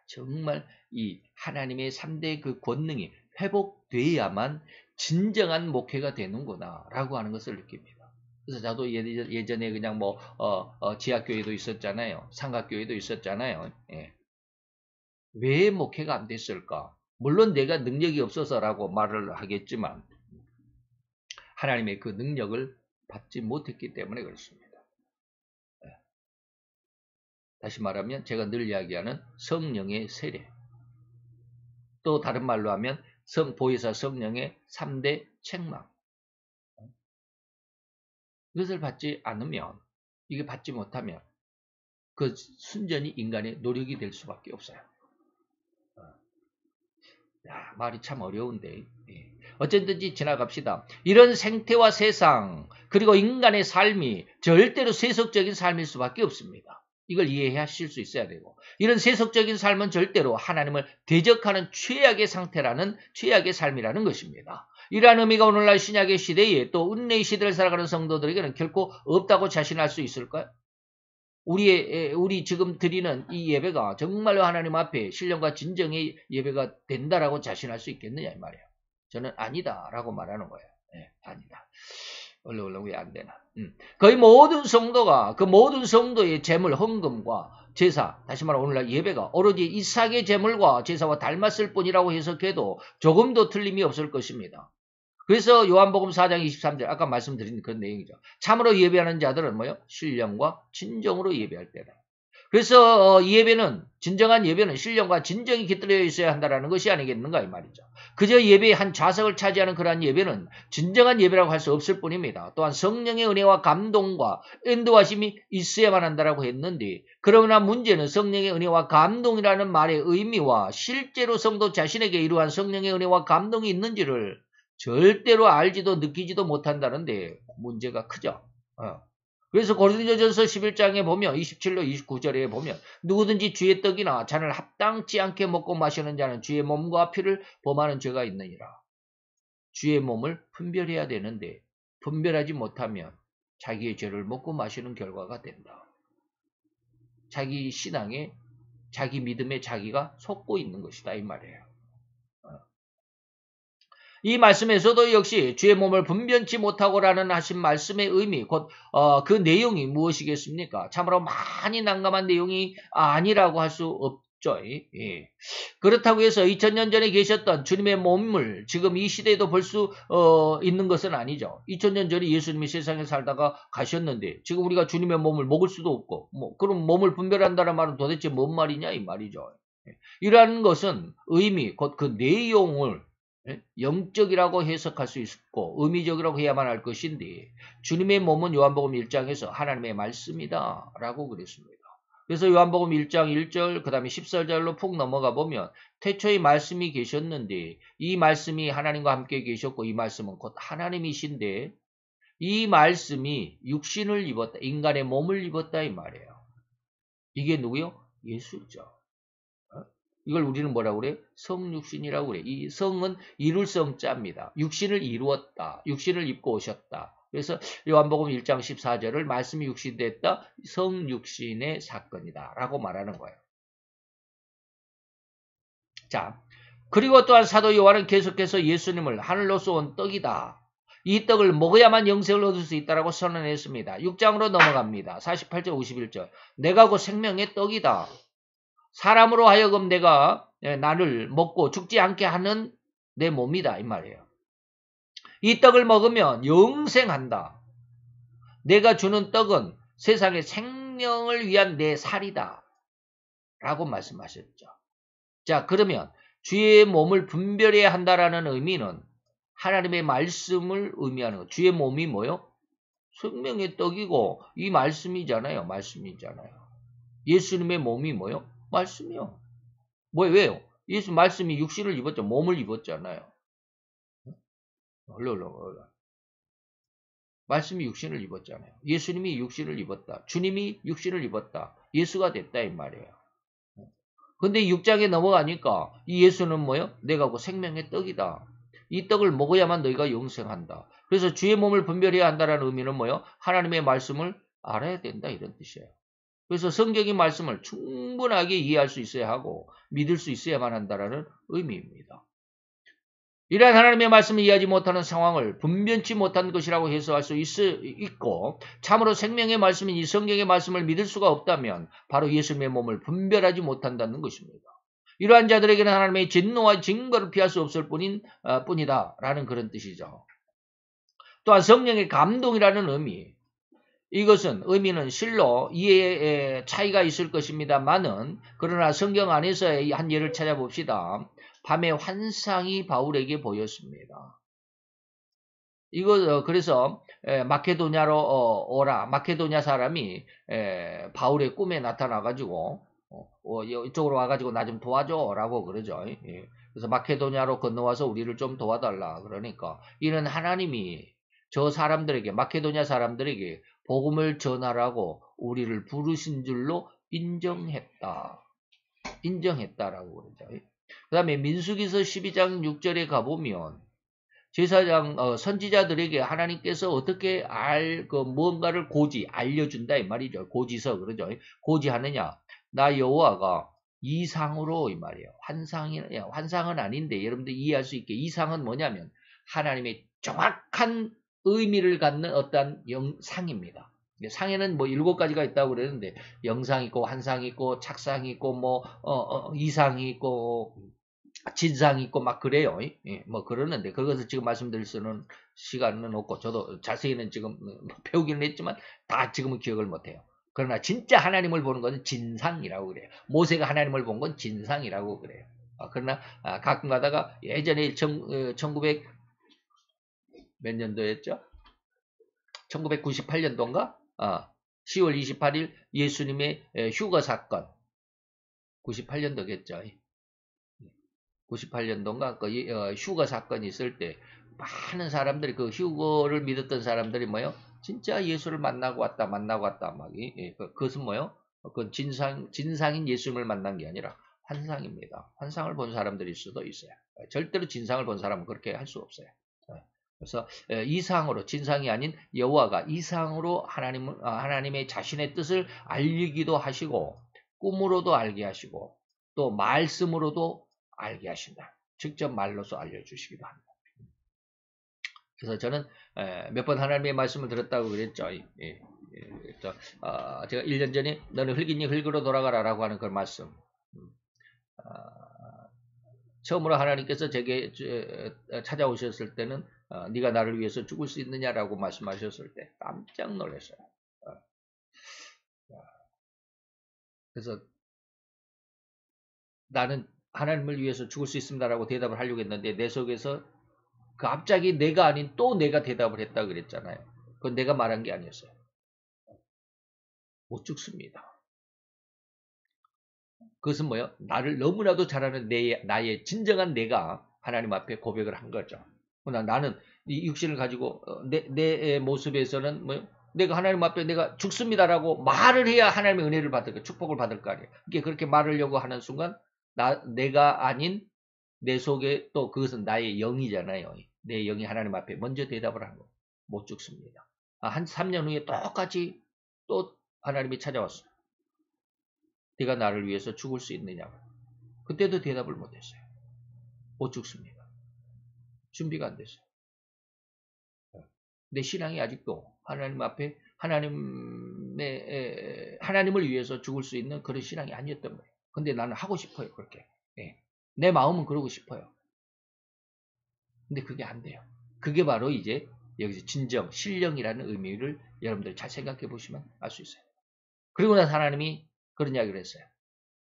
정말 이 하나님의 3대 그 권능이 회복돼야만 진정한 목회가 되는구나, 라고 하는 것을 느낍니다. 그래서 저도 예전에 그냥 지하교회도 있었잖아요. 상가교회도 있었잖아요. 왜 목회가 안 됐을까? 물론 내가 능력이 없어서라고 말을 하겠지만, 하나님의 그 능력을 받지 못했기 때문에 그렇습니다. 다시 말하면 제가 늘 이야기하는 성령의 세례. 또 다른 말로 하면 보혜사 성령의 3대 책망. 이것을 받지 않으면, 이게 받지 못하면 그 순전히 인간의 노력이 될 수밖에 없어요. 야, 말이 참 어려운데. 어쨌든지 지나갑시다. 이런 생태와 세상 그리고 인간의 삶이 절대로 세속적인 삶일 수밖에 없습니다. 이걸 이해하실 수 있어야 되고, 이런 세속적인 삶은 절대로 하나님을 대적하는 최악의 상태라는, 최악의 삶이라는 것입니다. 이러한 의미가 오늘날 신약의 시대에 또 은혜의 시대를 살아가는 성도들에게는 결코 없다고 자신할 수 있을까요? 우리 지금 드리는 이 예배가 정말로 하나님 앞에 신령과 진정의 예배가 된다라고 자신할 수 있겠느냐 이 말이에요. 저는 아니다라고 말하는 거예요. 아니다. 얼른 왜 안 되나? 거의 모든 성도가 그 모든 성도의 제물 헌금과 제사, 다시 말해 오늘날 예배가 오로지 이삭의 제물과 제사와 닮았을 뿐이라고 해석해도 조금도 틀림이 없을 것입니다. 그래서 요한복음 4장 23절 아까 말씀드린 그런 내용이죠. 참으로 예배하는 자들은 뭐요? 신령과 진정으로 예배할 때다. 그래서 이 예배는, 진정한 예배는 신령과 진정이 깃들여 있어야 한다는 것이 아니겠는가 이 말이죠. 그저 예배의 한 좌석을 차지하는 그러한 예배는 진정한 예배라고 할 수 없을 뿐입니다. 또한 성령의 은혜와 감동과 인도하심이 있어야만 한다라고 했는데, 그러나 문제는 성령의 은혜와 감동이라는 말의 의미와 실제로 성도 자신에게 이러한 성령의 은혜와 감동이 있는지를 절대로 알지도 느끼지도 못한다는데 문제가 크죠. 그래서 고린도전서 11장에 보면 27로 29절에 보면 누구든지 주의 떡이나 잔을 합당치 않게 먹고 마시는 자는 주의 몸과 피를 범하는 죄가 있느니라. 주의 몸을 분별해야 되는데 분별하지 못하면 자기의 죄를 먹고 마시는 결과가 된다. 자기 신앙에, 자기 믿음에 자기가 속고 있는 것이다 이 말이에요. 이 말씀에서도 역시 주의 몸을 분변치 못하고라는 하신 말씀의 의미, 곧 그 내용이 무엇이겠습니까? 참으로 많이 난감한 내용이 아니라고 할 수 없죠. 그렇다고 해서 2000년 전에 계셨던 주님의 몸을 지금 이 시대에도 볼 수 있는 것은 아니죠. 2000년 전에 예수님이 세상에 살다가 가셨는데 지금 우리가 주님의 몸을 먹을 수도 없고, 그럼 몸을 분별한다는 말은 도대체 뭔 말이냐 이 말이죠. 이러한 것은 의미, 곧 그 내용을 영적이라고 해석할 수 있고 의미적이라고 해야만 할 것인데, 주님의 몸은 요한복음 1장에서 하나님의 말씀이다 라고 그랬습니다. 그래서 요한복음 1장 1절 그 다음에 14절로 푹 넘어가 보면 태초에 말씀이 계셨는데 이 말씀이 하나님과 함께 계셨고 이 말씀은 곧 하나님이신데 이 말씀이 육신을 입었다, 인간의 몸을 입었다 이 말이에요. 이게 누구요? 예수죠. 이걸 우리는 뭐라고 그래? 성육신이라고 그래. 이 성은 이룰 성자입니다. 육신을 이루었다. 육신을 입고 오셨다. 그래서 요한복음 1장 14절을 말씀이 육신됐다. 성육신의 사건이다. 라고 말하는 거예요. 자, 그리고 또한 사도 요한은 계속해서 예수님을 하늘로서 온 떡이다. 이 떡을 먹어야만 영생을 얻을 수 있다라고 선언했습니다. 6장으로 넘어갑니다. 48절 51절. 내가 곧 생명의 떡이다. 사람으로 하여금 내가 나를 먹고 죽지 않게 하는 내 몸이다 이 말이에요. 이 떡을 먹으면 영생한다. 내가 주는 떡은 세상의 생명을 위한 내 살이다 라고 말씀하셨죠. 자, 그러면 주의 몸을 분별해야 한다라는 의미는 하나님의 말씀을 의미하는 거. 주의 몸이 뭐요? 생명의 떡이고 이 말씀이잖아요. 말씀이잖아요. 예수님의 몸이 뭐요? 말씀이요. 왜요? 예수 말씀이 육신을 입었죠. 몸을 입었잖아요. 얼른. 말씀이 육신을 입었잖아요. 예수님이 육신을 입었다. 주님이 육신을 입었다. 예수가 됐다 이 말이에요. 근데 6장에 넘어가니까 이 예수는 뭐예요? 내가 그 생명의 떡이다. 이 떡을 먹어야만 너희가 영생한다. 그래서 주의 몸을 분별해야 한다는 의미는 뭐예요? 하나님의 말씀을 알아야 된다 이런 뜻이에요. 그래서 성경의 말씀을 충분하게 이해할 수 있어야 하고 믿을 수 있어야만 한다는 의미입니다. 이러한 하나님의 말씀을 이해하지 못하는 상황을 분변치 못한 것이라고 해석할 수 있고 참으로 생명의 말씀인 이 성경의 말씀을 믿을 수가 없다면 바로 예수님의 몸을 분별하지 못한다는 것입니다. 이러한 자들에게는 하나님의 진노와 징벌을 피할 수 없을 뿐이다 라는 그런 뜻이죠. 또한 성령의 감동이라는 의미, 이것은 의미는 실로 이해의 차이가 있을 것입니다만은 그러나 성경 안에서의 한 예를 찾아봅시다. 밤에 환상이 바울에게 보였습니다. 그래서 마케도냐로 오라. 마케도냐 사람이 바울의 꿈에 나타나가지고 이쪽으로 와가지고 나 좀 도와줘라고 그러죠. 예. 그래서 마케도냐로 건너와서 우리를 좀 도와달라. 그러니까 이는 하나님이 저 사람들에게 마케도냐 사람들에게 복음을 전하라고 우리를 부르신 줄로 인정했다라고 그러죠. 그 다음에 민수기서 12장 6절에 가보면 제사장 선지자들에게 하나님께서 어떻게 그 무언가를 알려준다 이 말이죠. 고지서 그러죠. 고지하느냐? 나 여호와가 이상으로 이 말이에요. 환상은 아닌데 여러분들 이해할 수 있게 이상은 뭐냐면 하나님의 정확한 의미를 갖는 어떤 영상입니다. 상에는 뭐 7가지가 있다고 그러는데 영상이 있고 환상이 있고 착상이 있고 뭐 이상이 있고 진상이 있고 막 그래요. 예, 뭐 그러는데 그것을 지금 말씀드릴 수는 시간은 없고 저도 자세히는 지금 배우기는 했지만 다 지금은 기억을 못해요. 그러나 진짜 하나님을 보는 것은 진상이라고 그래요. 모세가 하나님을 본 건 진상이라고 그래요. 그러나 가끔 가다가 예전에 1900 몇 년도였죠? 1998년도인가? 10월 28일 예수님의 휴거 사건 98년도겠죠. 98년도인가 그 휴거 사건이 있을 때 많은 사람들이 그 휴거를 믿었던 사람들이 뭐요? 진짜 예수를 만나고 왔다 막 그것은 뭐요? 그 진상인 예수님을 만난 게 아니라 환상입니다. 환상을 본 사람들일 수도 있어요. 절대로 진상을 본 사람은 그렇게 할 수 없어요. 그래서 이상으로 진상이 아닌 여호와가 이상으로 하나님의 자신의 뜻을 알리기도 하시고 꿈으로도 알게 하시고 또 말씀으로도 알게 하신다. 직접 말로서 알려주시기도 합니다. 그래서 저는 몇 번 하나님의 말씀을 들었다고 그랬죠. 제가 1년 전에 너는 흙이니 흙으로 돌아가라라고 하는 그 말씀. 처음으로 하나님께서 제게 찾아오셨을 때는 네가 나를 위해서 죽을 수 있느냐라고 말씀하셨을 때 깜짝 놀랐어요. 그래서 나는 하나님을 위해서 죽을 수 있습니다라고 대답을 하려고 했는데 내 속에서 갑자기 내가 아닌 또 내가 대답을 했다 그랬잖아요. 그건 내가 말한 게 아니었어요. 못 죽습니다. 그것은 뭐예요? 나를 너무나도 잘 아는 나의 진정한 내가 하나님 앞에 고백을 한 거죠. 그러나 나는 이 육신을 가지고 내 모습에서는 뭐예요? 내가 하나님 앞에 내가 죽습니다라고 말을 해야 하나님의 은혜를 받을 거, 축복을 받을 거 아니에요. 이게 그렇게 말하려고 하는 순간 내가 아닌 내 속에 또 그것은 나의 영이잖아요. 내 영이 하나님 앞에 먼저 대답을 한 거. 못 죽습니다. 한 3년 후에 똑같이 또 하나님이 찾아왔어요. 네가 나를 위해서 죽을 수 있느냐고. 그때도 대답을 못했어요. 못 죽습니다. 준비가 안 됐어요. 내 신앙이 아직도 하나님 앞에 하나님을 위해서 죽을 수 있는 그런 신앙이 아니었던 거예요. 근데 나는 하고 싶어요. 그렇게. 내 마음은 그러고 싶어요. 근데 그게 안 돼요. 그게 바로 이제 여기서 진정, 신령이라는 의미를 여러분들 잘 생각해 보시면 알 수 있어요. 그리고 나서 하나님이 그런 이야기를 했어요.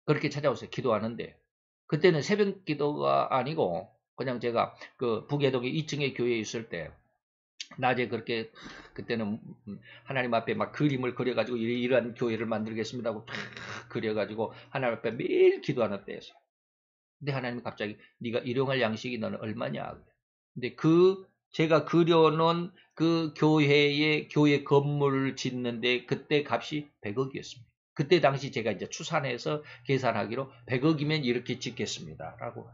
그렇게 찾아오세요. 기도하는데 그때는 새벽 기도가 아니고 그냥 제가 그 북해동에 2층에 교회에 있을 때 낮에 그렇게 그때는 하나님 앞에 막 그림을 그려가지고 이러한 교회를 만들겠습니다 하고 그려가지고 하나님 앞에 매일 기도하는 때였어요. 근데 하나님이 갑자기 네가 일용할 양식이 너는 얼마냐? 근데 제가 그려놓은 그 교회 건물을 짓는데 그때 값이 100억이었습니다. 그때 당시 제가 이제 추산해서 계산하기로 100억이면 이렇게 짓겠습니다라고.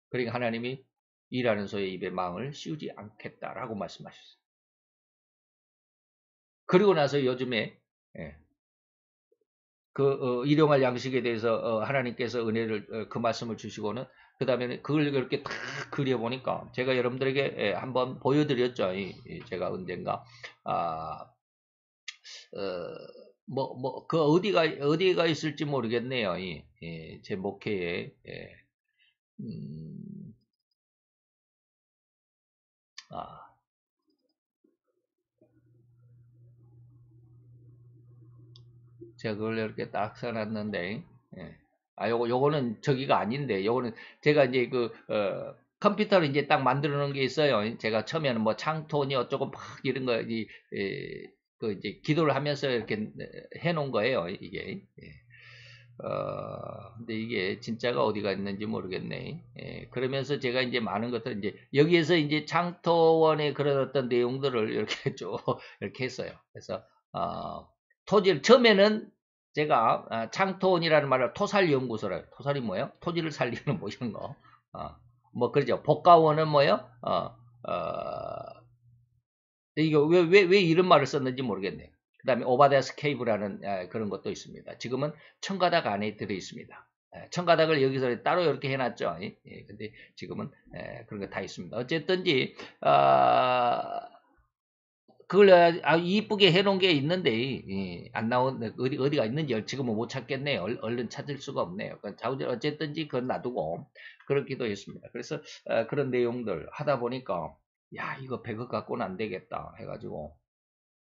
그러니까 하나님이 일하는 소의 입에 망을 씌우지 않겠다라고 말씀하셨어요. 그리고 나서 요즘에 일용할 양식에 대해서 하나님께서 은혜를 그 말씀을 주시고는 그 다음에 그걸 그렇게 딱 그려보니까 제가 여러분들에게 한번 보여드렸죠. 제가 언젠가 그 어디가 있을지 모르겠네요. 제 목회에 제가 그걸 이렇게 딱 써놨는데, 요거는 저기가 아닌데, 요거는 제가 이제 컴퓨터를 이제 딱 만들어 놓은 게 있어요. 제가 처음에는 뭐 창토니 어쩌고 막 이런 거, 그 이제 기도를 하면서 이렇게 해 놓은 거예요. 이게. 근데 이게 진짜가 어디가 있는지 모르겠네. 그러면서 제가 이제 많은 것들 이제 여기에서 이제 창토원의 그런 어떤 내용들을 이렇게 쭉 이렇게 했어요. 그래서, 토지를, 처음에는 제가 창토원이라는 말을 토살연구소라, 토살이 뭐예요? 토지를 살리는 뭐 이런 거. 뭐 그러죠. 복가원은 뭐예요? 이거 왜 이런 말을 썼는지 모르겠네요. 그 다음에 오바데스 케이브라는 그런 것도 있습니다. 지금은 청가닥 안에 들어 있습니다. 청가닥을 여기서 따로 이렇게 해놨죠. 근데 지금은 그런 거 다 있습니다. 어쨌든지 그걸 이쁘게 해놓은 게 있는데 안 나온 어디가 있는지 지금은 못 찾겠네요. 얼른 찾을 수가 없네요. 어쨌든지 그건 놔두고 그렇기도 했습니다. 그래서 그런 내용들 하다 보니까 야 이거 100억 갖고는 안 되겠다 해가지고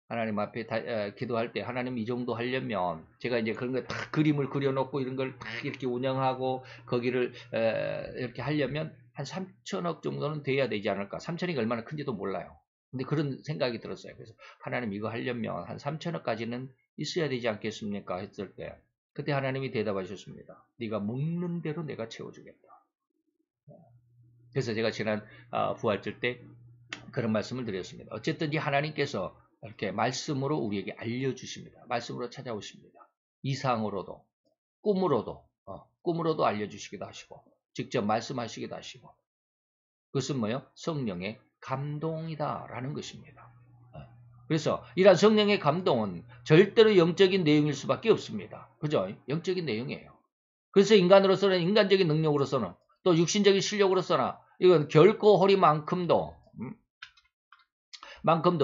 하나님 앞에 기도할 때 하나님 이 정도 하려면 제가 이제 그런 거 다 그림을 그려놓고 이런 걸 다 이렇게 운영하고 거기를 이렇게 하려면 한 3천억 정도는 돼야 되지 않을까. 3천억이 얼마나 큰지도 몰라요. 근데 그런 생각이 들었어요. 그래서 하나님 이거 하려면 한 3천억까지는 있어야 되지 않겠습니까? 했을 때 그때 하나님이 대답하셨습니다. 네가 먹는 대로 내가 채워주겠다. 그래서 제가 지난 부활절 때 그런 말씀을 드렸습니다. 어쨌든 이 하나님께서 이렇게 말씀으로 우리에게 알려주십니다. 말씀으로 찾아오십니다. 이상으로도 꿈으로도 알려주시기도 하시고 직접 말씀하시기도 하시고 그것은 뭐예요? 성령의 감동이다라는 것입니다. 그래서 이러한 성령의 감동은 절대로 영적인 내용일 수밖에 없습니다. 그죠? 영적인 내용이에요. 그래서 인간으로서는 인간적인 능력으로서는 또 육신적인 실력으로서나 이건 결코 허리만큼도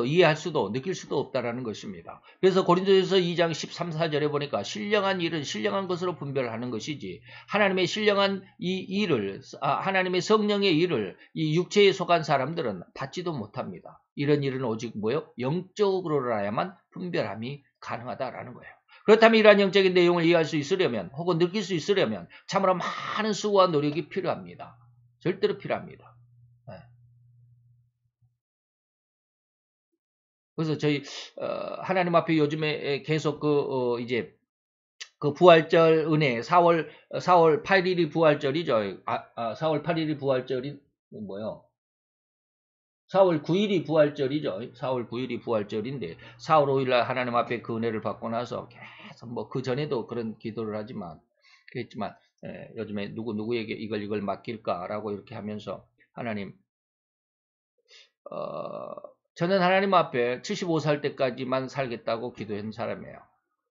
이해할 수도 느낄 수도 없다라는 것입니다. 그래서 고린도전서 2장 13, 14절에 보니까 신령한 일은 신령한 것으로 분별하는 것이지 하나님의 신령한 이 일을 하나님의 성령의 일을 이 육체에 속한 사람들은 받지도 못합니다. 이런 일은 오직 뭐요? 영적으로라야만 분별함이 가능하다라는 거예요. 그렇다면 이러한 영적인 내용을 이해할 수 있으려면 혹은 느낄 수 있으려면 참으로 많은 수고와 노력이 필요합니다. 절대로 필요합니다. 그래서 저희 하나님 앞에 요즘에 계속 이제 그 부활절 은혜 4월 8일이 부활절이죠. 4월 8일이 부활절이 뭐요? 4월 9일이 부활절이죠. 4월 9일이 부활절인데 4월 5일날 하나님 앞에 그 은혜를 받고 나서 계속 뭐 그 전에도 그런 기도를 하지만 그랬지만 요즘에 누구에게 이걸 맡길까라고 이렇게 하면서 하나님 저는 하나님 앞에 75살 때까지만 살겠다고 기도한 사람이에요.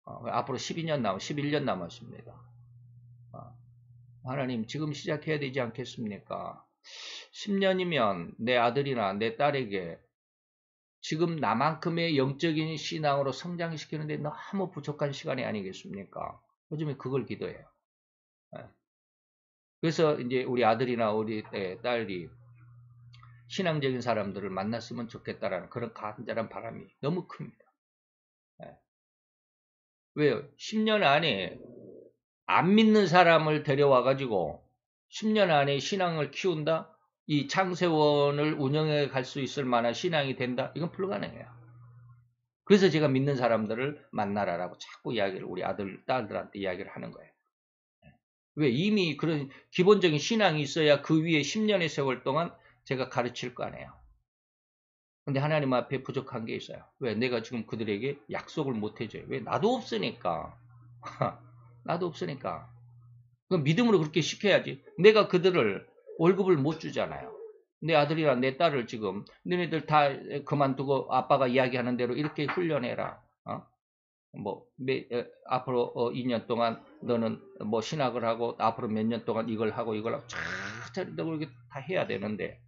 앞으로 11년 남았습니다. 하나님 지금 시작해야 되지 않겠습니까? 10년이면 내 아들이나 내 딸에게 지금 나만큼의 영적인 신앙으로 성장시키는데 너무 부족한 시간이 아니겠습니까? 요즘에 그걸 기도해요. 그래서 이제 우리 아들이나 우리 딸이 신앙적인 사람들을 만났으면 좋겠다라는 그런 간절한 바람이 너무 큽니다. 왜요? 10년 안에 안 믿는 사람을 데려와가지고 10년 안에 신앙을 키운다? 이 창세원을 운영해 갈 수 있을 만한 신앙이 된다? 이건 불가능해요. 그래서 제가 믿는 사람들을 만나라라고 자꾸 우리 아들, 딸들한테 이야기를 하는 거예요. 왜? 이미 그런 기본적인 신앙이 있어야 그 위에 10년의 세월 동안 제가 가르칠 거 아니에요. 근데 하나님 앞에 부족한 게 있어요. 왜? 내가 지금 그들에게 약속을 못 해줘요. 왜? 나도 없으니까. 나도 없으니까. 그럼 믿음으로 그렇게 시켜야지. 내가 그들을 월급을 못 주잖아요. 내 아들이랑 내 딸을 지금 너네들 다 그만두고 아빠가 이야기하는 대로 이렇게 훈련해라. 앞으로 2년 동안 너는 뭐 신학을 하고 앞으로 몇 년 동안 이걸 하고 차차차차 그렇게 다 해야 되는데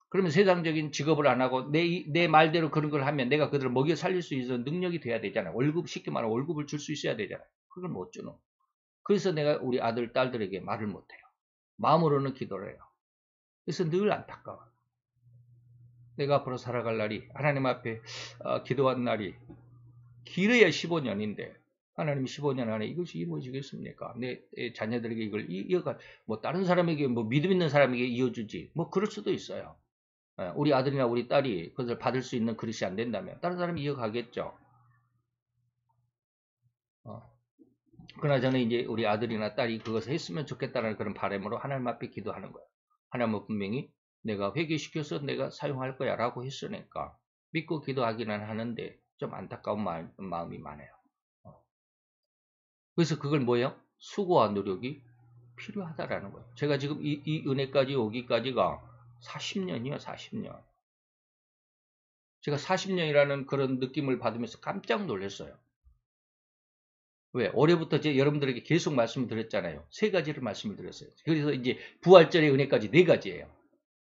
그러면 세상적인 직업을 안 하고 내 말대로 그런 걸 하면 내가 그들을 먹여 살릴 수 있는 능력이 돼야 되잖아요. 쉽게 말하면 월급을 줄 수 있어야 되잖아요. 그걸 못 주노. 그래서 내가 우리 아들, 딸들에게 말을 못해요. 마음으로는 기도를 해요. 그래서 늘 안타까워요. 내가 앞으로 살아갈 날이 하나님 앞에 기도한 날이 길어야 15년인데 하나님 15년 안에 이것이 이루어지겠습니까? 내 자녀들에게 이걸 이어가, 뭐 다른 사람에게, 뭐 믿음 있는 사람에게 이어주지. 뭐 그럴 수도 있어요. 우리 아들이나 우리 딸이 그것을 받을 수 있는 그릇이 안 된다면 다른 사람이 이어가겠죠. 그러나 저는 이제 우리 아들이나 딸이 그것을 했으면 좋겠다는 그런 바람으로 하나님 앞에 기도하는 거예요. 하나님은 분명히 내가 회개시켜서 내가 사용할 거야 라고 했으니까 믿고 기도하기는 하는데 좀 안타까운 마음이 많아요. 그래서 그걸 뭐예요? 수고와 노력이 필요하다라는 거예요. 제가 지금 이 은혜까지 오기까지가 40년이요, 40년. 제가 40년이라는 그런 느낌을 받으면서 깜짝 놀랐어요. 왜? 올해부터 여러분들에게 계속 말씀을 드렸잖아요. 세 가지를 말씀을 드렸어요. 그래서 이제 부활절의 은혜까지 네 가지예요.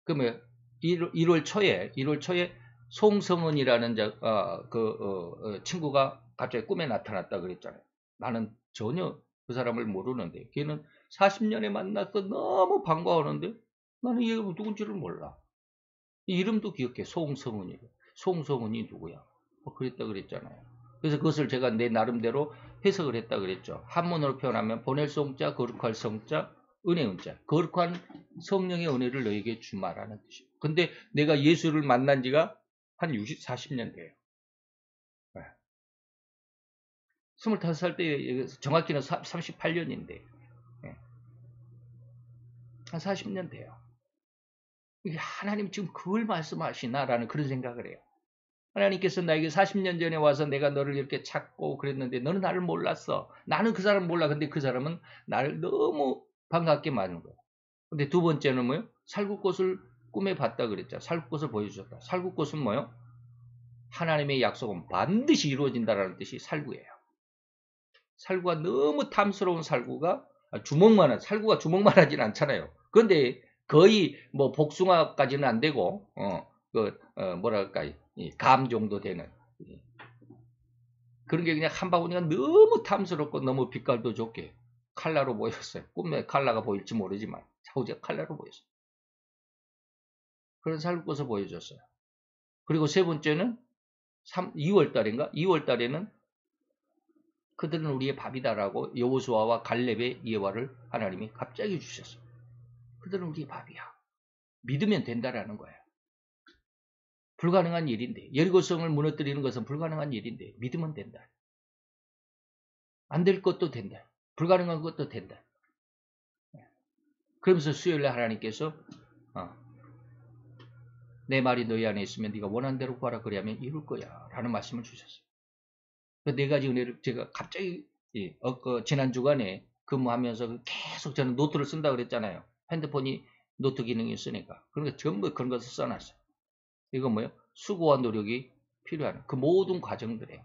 그러면 1월 초에 송성은이라는 친구가 갑자기 꿈에 나타났다 그랬잖아요. 나는 전혀 그 사람을 모르는데 걔는 40년에 만나서 너무 반가워하는데 나는 얘가 누군지를 몰라. 이름도 기억해. 송성은이. 송성은이 누구야? 뭐 그랬다 그랬잖아요. 그래서 그것을 제가 내 나름대로 해석을 했다 그랬죠. 한문으로 표현하면 보낼 성자, 거룩할 성자, 은혜 은자. 거룩한 성령의 은혜를 너에게 주마라는 뜻이에요. 근데 내가 예수를 만난 지가 한 40년 돼요. 25살 때, 정확히는 38년인데, 한 40년 돼요. 이게 하나님 지금 그걸 말씀하시나라는 그런 생각을 해요. 하나님께서 나에게 40년 전에 와서 내가 너를 이렇게 찾고 그랬는데 너는 나를 몰랐어. 나는 그 사람을 몰라. 근데 그 사람은 나를 너무 반갑게 맞는 거예요. 근데 두 번째는 뭐예요? 살구꽃을 꿈에 봤다 그랬죠. 살구꽃을 보여주셨다. 살구꽃은 뭐예요? 하나님의 약속은 반드시 이루어진다라는 뜻이 살구예요. 살구가 너무 탐스러운 살구가 살구가 주먹만 하진 않잖아요. 그런데 거의 뭐 복숭아까지는 안 되고 뭐랄까 감 정도 되는 그런 게 그냥 한 바구니가 너무 탐스럽고 너무 빛깔도 좋게 칼라로 보였어요. 꿈에 칼라가 보일지 모르지만 자우지가 칼라로 보였어요. 그런 살구꽃을 보여줬어요. 그리고 세 번째는 2월 달인가? 2월 달에는 그들은 우리의 밥이다라고 여호수아와 갈렙의 예화를 하나님이 갑자기 주셨어요. 그들은 우리의 밥이야. 믿으면 된다라는 거예요. 불가능한 일인데 여리고성을 무너뜨리는 것은 불가능한 일인데 믿으면 된다. 안 될 것도 된다. 불가능한 것도 된다. 그러면서 수요일날 하나님께서 내 말이 너희 안에 있으면 네가 원하는 대로 구하라 그리하면 이룰 거야 라는 말씀을 주셨어요. 그 네 가지 은혜를 제가 갑자기 지난 주간에 근무하면서 계속 저는 노트를 쓴다 그랬잖아요. 핸드폰이 노트 기능이 있으니까. 그러니까 전부 그런 것을 써놨어요. 이건 뭐예요? 수고와 노력이 필요한 그 모든 과정들이에요.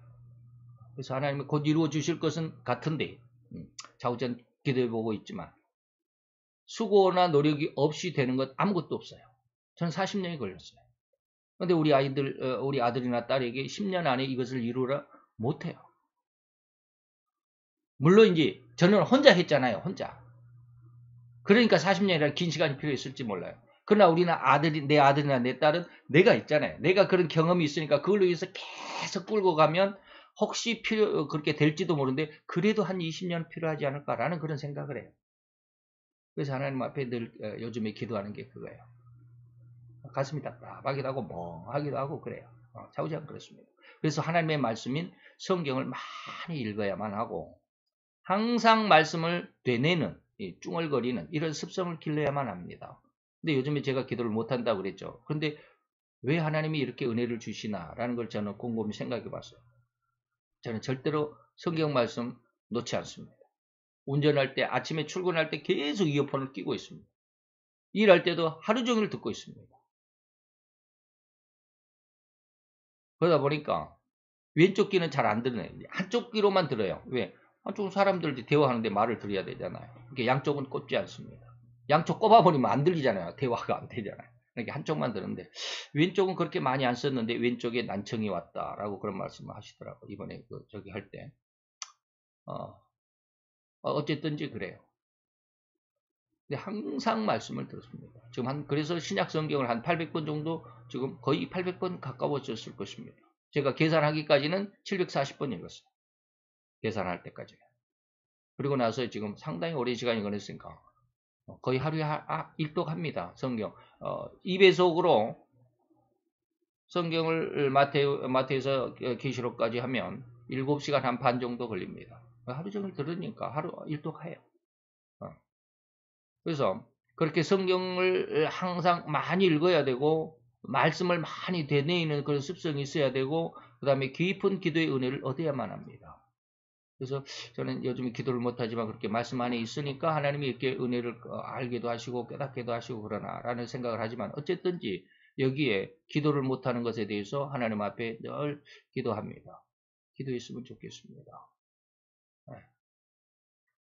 그래서 하나님은 곧 이루어 주실 것은 같은데 자우전 기도해보고 있지만 수고나 노력이 없이 되는 것 아무것도 없어요. 저는 40년이 걸렸어요. 그런데 우리 아들이나 딸에게 10년 안에 이것을 이루라 못해요. 물론 이제 저는 혼자 했잖아요. 혼자. 그러니까 40년이라는 긴 시간이 필요했을지 몰라요. 그러나 내 아들이나 내 딸은 내가 있잖아요. 내가 그런 경험이 있으니까 그걸로 인해서 계속 끌고 가면 혹시 그렇게 될지도 모르는데 그래도 한 20년 필요하지 않을까라는 그런 생각을 해요. 그래서 하나님 앞에 늘 요즘에 기도하는 게 그거예요. 가슴이 답답하기도 하고 멍하기도 하고 그래요. 자우지간 그렇습니다. 그래서 하나님의 말씀인 성경을 많이 읽어야만 하고 항상 말씀을 되뇌는 쭝얼거리는 이런 습성을 길러야만 합니다. 근데 요즘에 제가 기도를 못한다고 그랬죠. 그런데 왜 하나님이 이렇게 은혜를 주시나라는 걸 저는 곰곰이 생각해 봤어요. 저는 절대로 성경 말씀 놓지 않습니다. 운전할 때 아침에 출근할 때 계속 이어폰을 끼고 있습니다. 일할 때도 하루 종일 듣고 있습니다. 그러다 보니까 왼쪽 귀는 잘 안 들어요. 한쪽 귀로만 들어요. 왜? 한쪽 사람들이 대화하는데 말을 들어야 되잖아요. 이렇게 양쪽은 꽂지 않습니다. 양쪽 꼽아버리면 안 들리잖아요. 대화가 안 되잖아요. 이렇게 한쪽만 듣는데 왼쪽은 그렇게 많이 안 썼는데 왼쪽에 난청이 왔다라고 그런 말씀을 하시더라고요. 이번에 저기 할 때. 어쨌든지 그래요. 근데 항상 말씀을 들었습니다. 지금 그래서 신약 성경을 한 800번 정도 지금 거의 800번 가까워졌을 것입니다. 제가 계산하기까지는 740번 읽었어요. 계산할 때까지. 그리고 나서 지금 상당히 오랜 시간이 걸렸으니까 거의 하루에 일독합니다. 성경. 2배속으로 성경을 마태에서 계시록까지 하면 7시간 한 반 정도 걸립니다. 하루 종일 들으니까 하루 일독해요. 그래서 그렇게 성경을 항상 많이 읽어야 되고 말씀을 많이 되뇌이는 그런 습성이 있어야 되고 그 다음에 깊은 기도의 은혜를 얻어야만 합니다. 그래서 저는 요즘에 기도를 못하지만 그렇게 말씀 안에 있으니까 하나님이 이렇게 은혜를 알게도 하시고 깨닫게도 하시고 그러나 라는 생각을 하지만 어쨌든지 여기에 기도를 못하는 것에 대해서 하나님 앞에 늘 기도합니다. 기도했으면 좋겠습니다.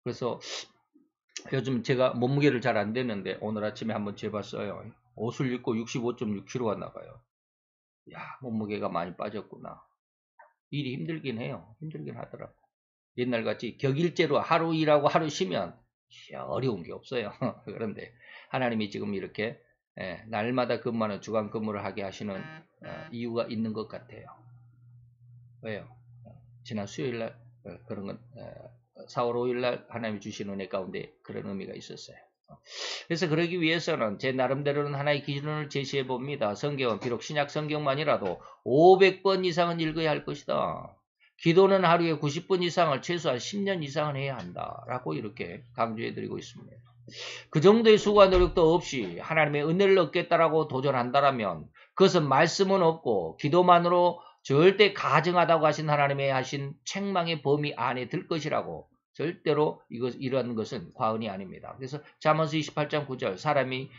그래서 요즘 제가 몸무게를 잘 안 되는데 오늘 아침에 한번 재봤어요. 옷을 입고 65.6kg가 나가요. 야, 몸무게가 많이 빠졌구나. 일이 힘들긴 해요. 힘들긴 하더라고. 옛날같이 격일제로 하루 일하고 하루 쉬면 어려운 게 없어요. 그런데 하나님이 지금 이렇게 날마다 근무하는 주간 근무를 하게 하시는 이유가 있는 것 같아요. 왜요? 지난 수요일날 그런 건 4월 5일날 하나님이 주신 은혜 가운데 그런 의미가 있었어요. 그래서 그러기 위해서는 제 나름대로는 하나의 기준을 제시해 봅니다. 성경은 비록 신약 성경만이라도 500번 이상은 읽어야 할 것이다. 기도는 하루에 90분 이상을 최소한 10년 이상은 해야 한다라고 이렇게 강조해 드리고 있습니다. 그 정도의 수고와 노력도 없이 하나님의 은혜를 얻겠다라고 도전한다라면 그것은 말씀은 없고 기도만으로 절대 가증하다고 하신 하나님의 하신 책망의 범위 안에 들 것이라고 절대로 이런 것은 과언이 아닙니다. 그래서 잠언서 28장 9절 사람이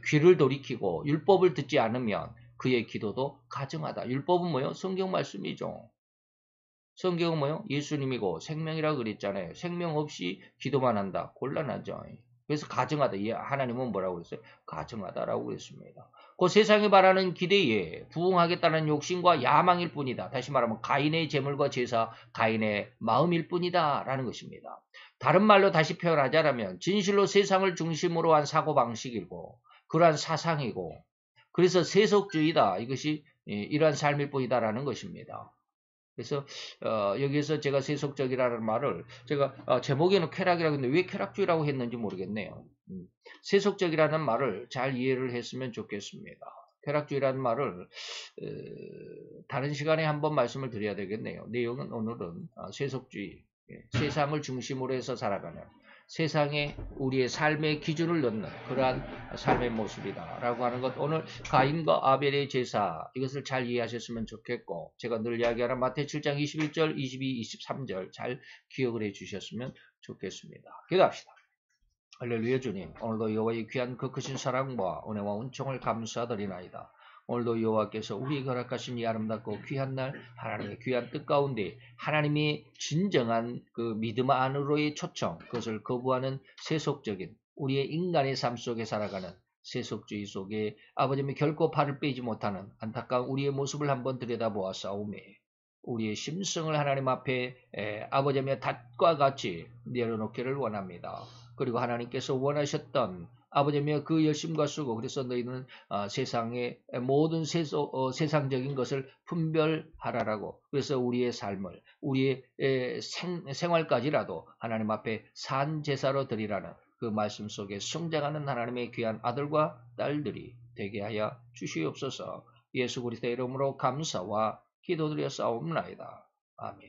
귀를 돌이키고 율법을 듣지 않으면 그의 기도도 가증하다. 율법은 뭐요? 성경 말씀이죠. 성경은 뭐요? 예수님이고 생명이라고 그랬잖아요. 생명 없이 기도만 한다. 곤란하죠. 그래서 가증하다. 하나님은 뭐라고 그랬어요? 가증하다라고 그랬습니다. 그 세상이 바라는 기대에 부응하겠다는 욕심과 야망일 뿐이다. 다시 말하면 가인의 재물과 제사, 가인의 마음일 뿐이다. 라는 것입니다. 다른 말로 다시 표현하자면 진실로 세상을 중심으로 한 사고방식이고 그러한 사상이고 그래서 세속주의다. 이것이 이러한 삶일 뿐이다라는 것입니다. 그래서 여기에서 제가 세속적이라는 말을 제가 제목에는 쾌락이라고 했는데 왜 쾌락주의라고 했는지 모르겠네요. 세속적이라는 말을 잘 이해를 했으면 좋겠습니다. 쾌락주의라는 말을 다른 시간에 한번 말씀을 드려야 되겠네요. 내용은 오늘은 세속주의, 세상을 중심으로 해서 살아가는 세상에 우리의 삶의 기준을 넣는 그러한 삶의 모습이다 라고 하는 것. 오늘 가인과 아벨의 제사 이것을 잘 이해하셨으면 좋겠고 제가 늘 이야기하는 마태 7장 21절 22, 23절 잘 기억을 해 주셨으면 좋겠습니다. 기도합시다. 할렐루야. 주님, 오늘도 여호와의 귀한 그 크신 사랑과 은혜와 은총을 감사드리나이다. 오늘도 여호와께서 우리에게 허락하신 이 아름답고 귀한 날 하나님의 귀한 뜻 가운데 하나님이 진정한 그 믿음 안으로의 초청 그것을 거부하는 세속적인 우리의 인간의 삶 속에 살아가는 세속주의 속에 아버님이 결코 발을 빼지 못하는 안타까운 우리의 모습을 한번 들여다보았사오매 우리의 심성을 하나님 앞에 아버지의 닷과 같이 내려놓기를 원합니다. 그리고 하나님께서 원하셨던 아버지며 그 열심과 수고 그래서 너희는 세상의 모든 세상적인 것을 분별하라라고 그래서 우리의 삶을 우리의 생활까지라도 하나님 앞에 산 제사로 드리라는 그 말씀 속에 성장하는 하나님의 귀한 아들과 딸들이 되게 하여 주시옵소서. 예수 그리스도의 이름으로 감사와 기도드려 싸움나이다. 아멘.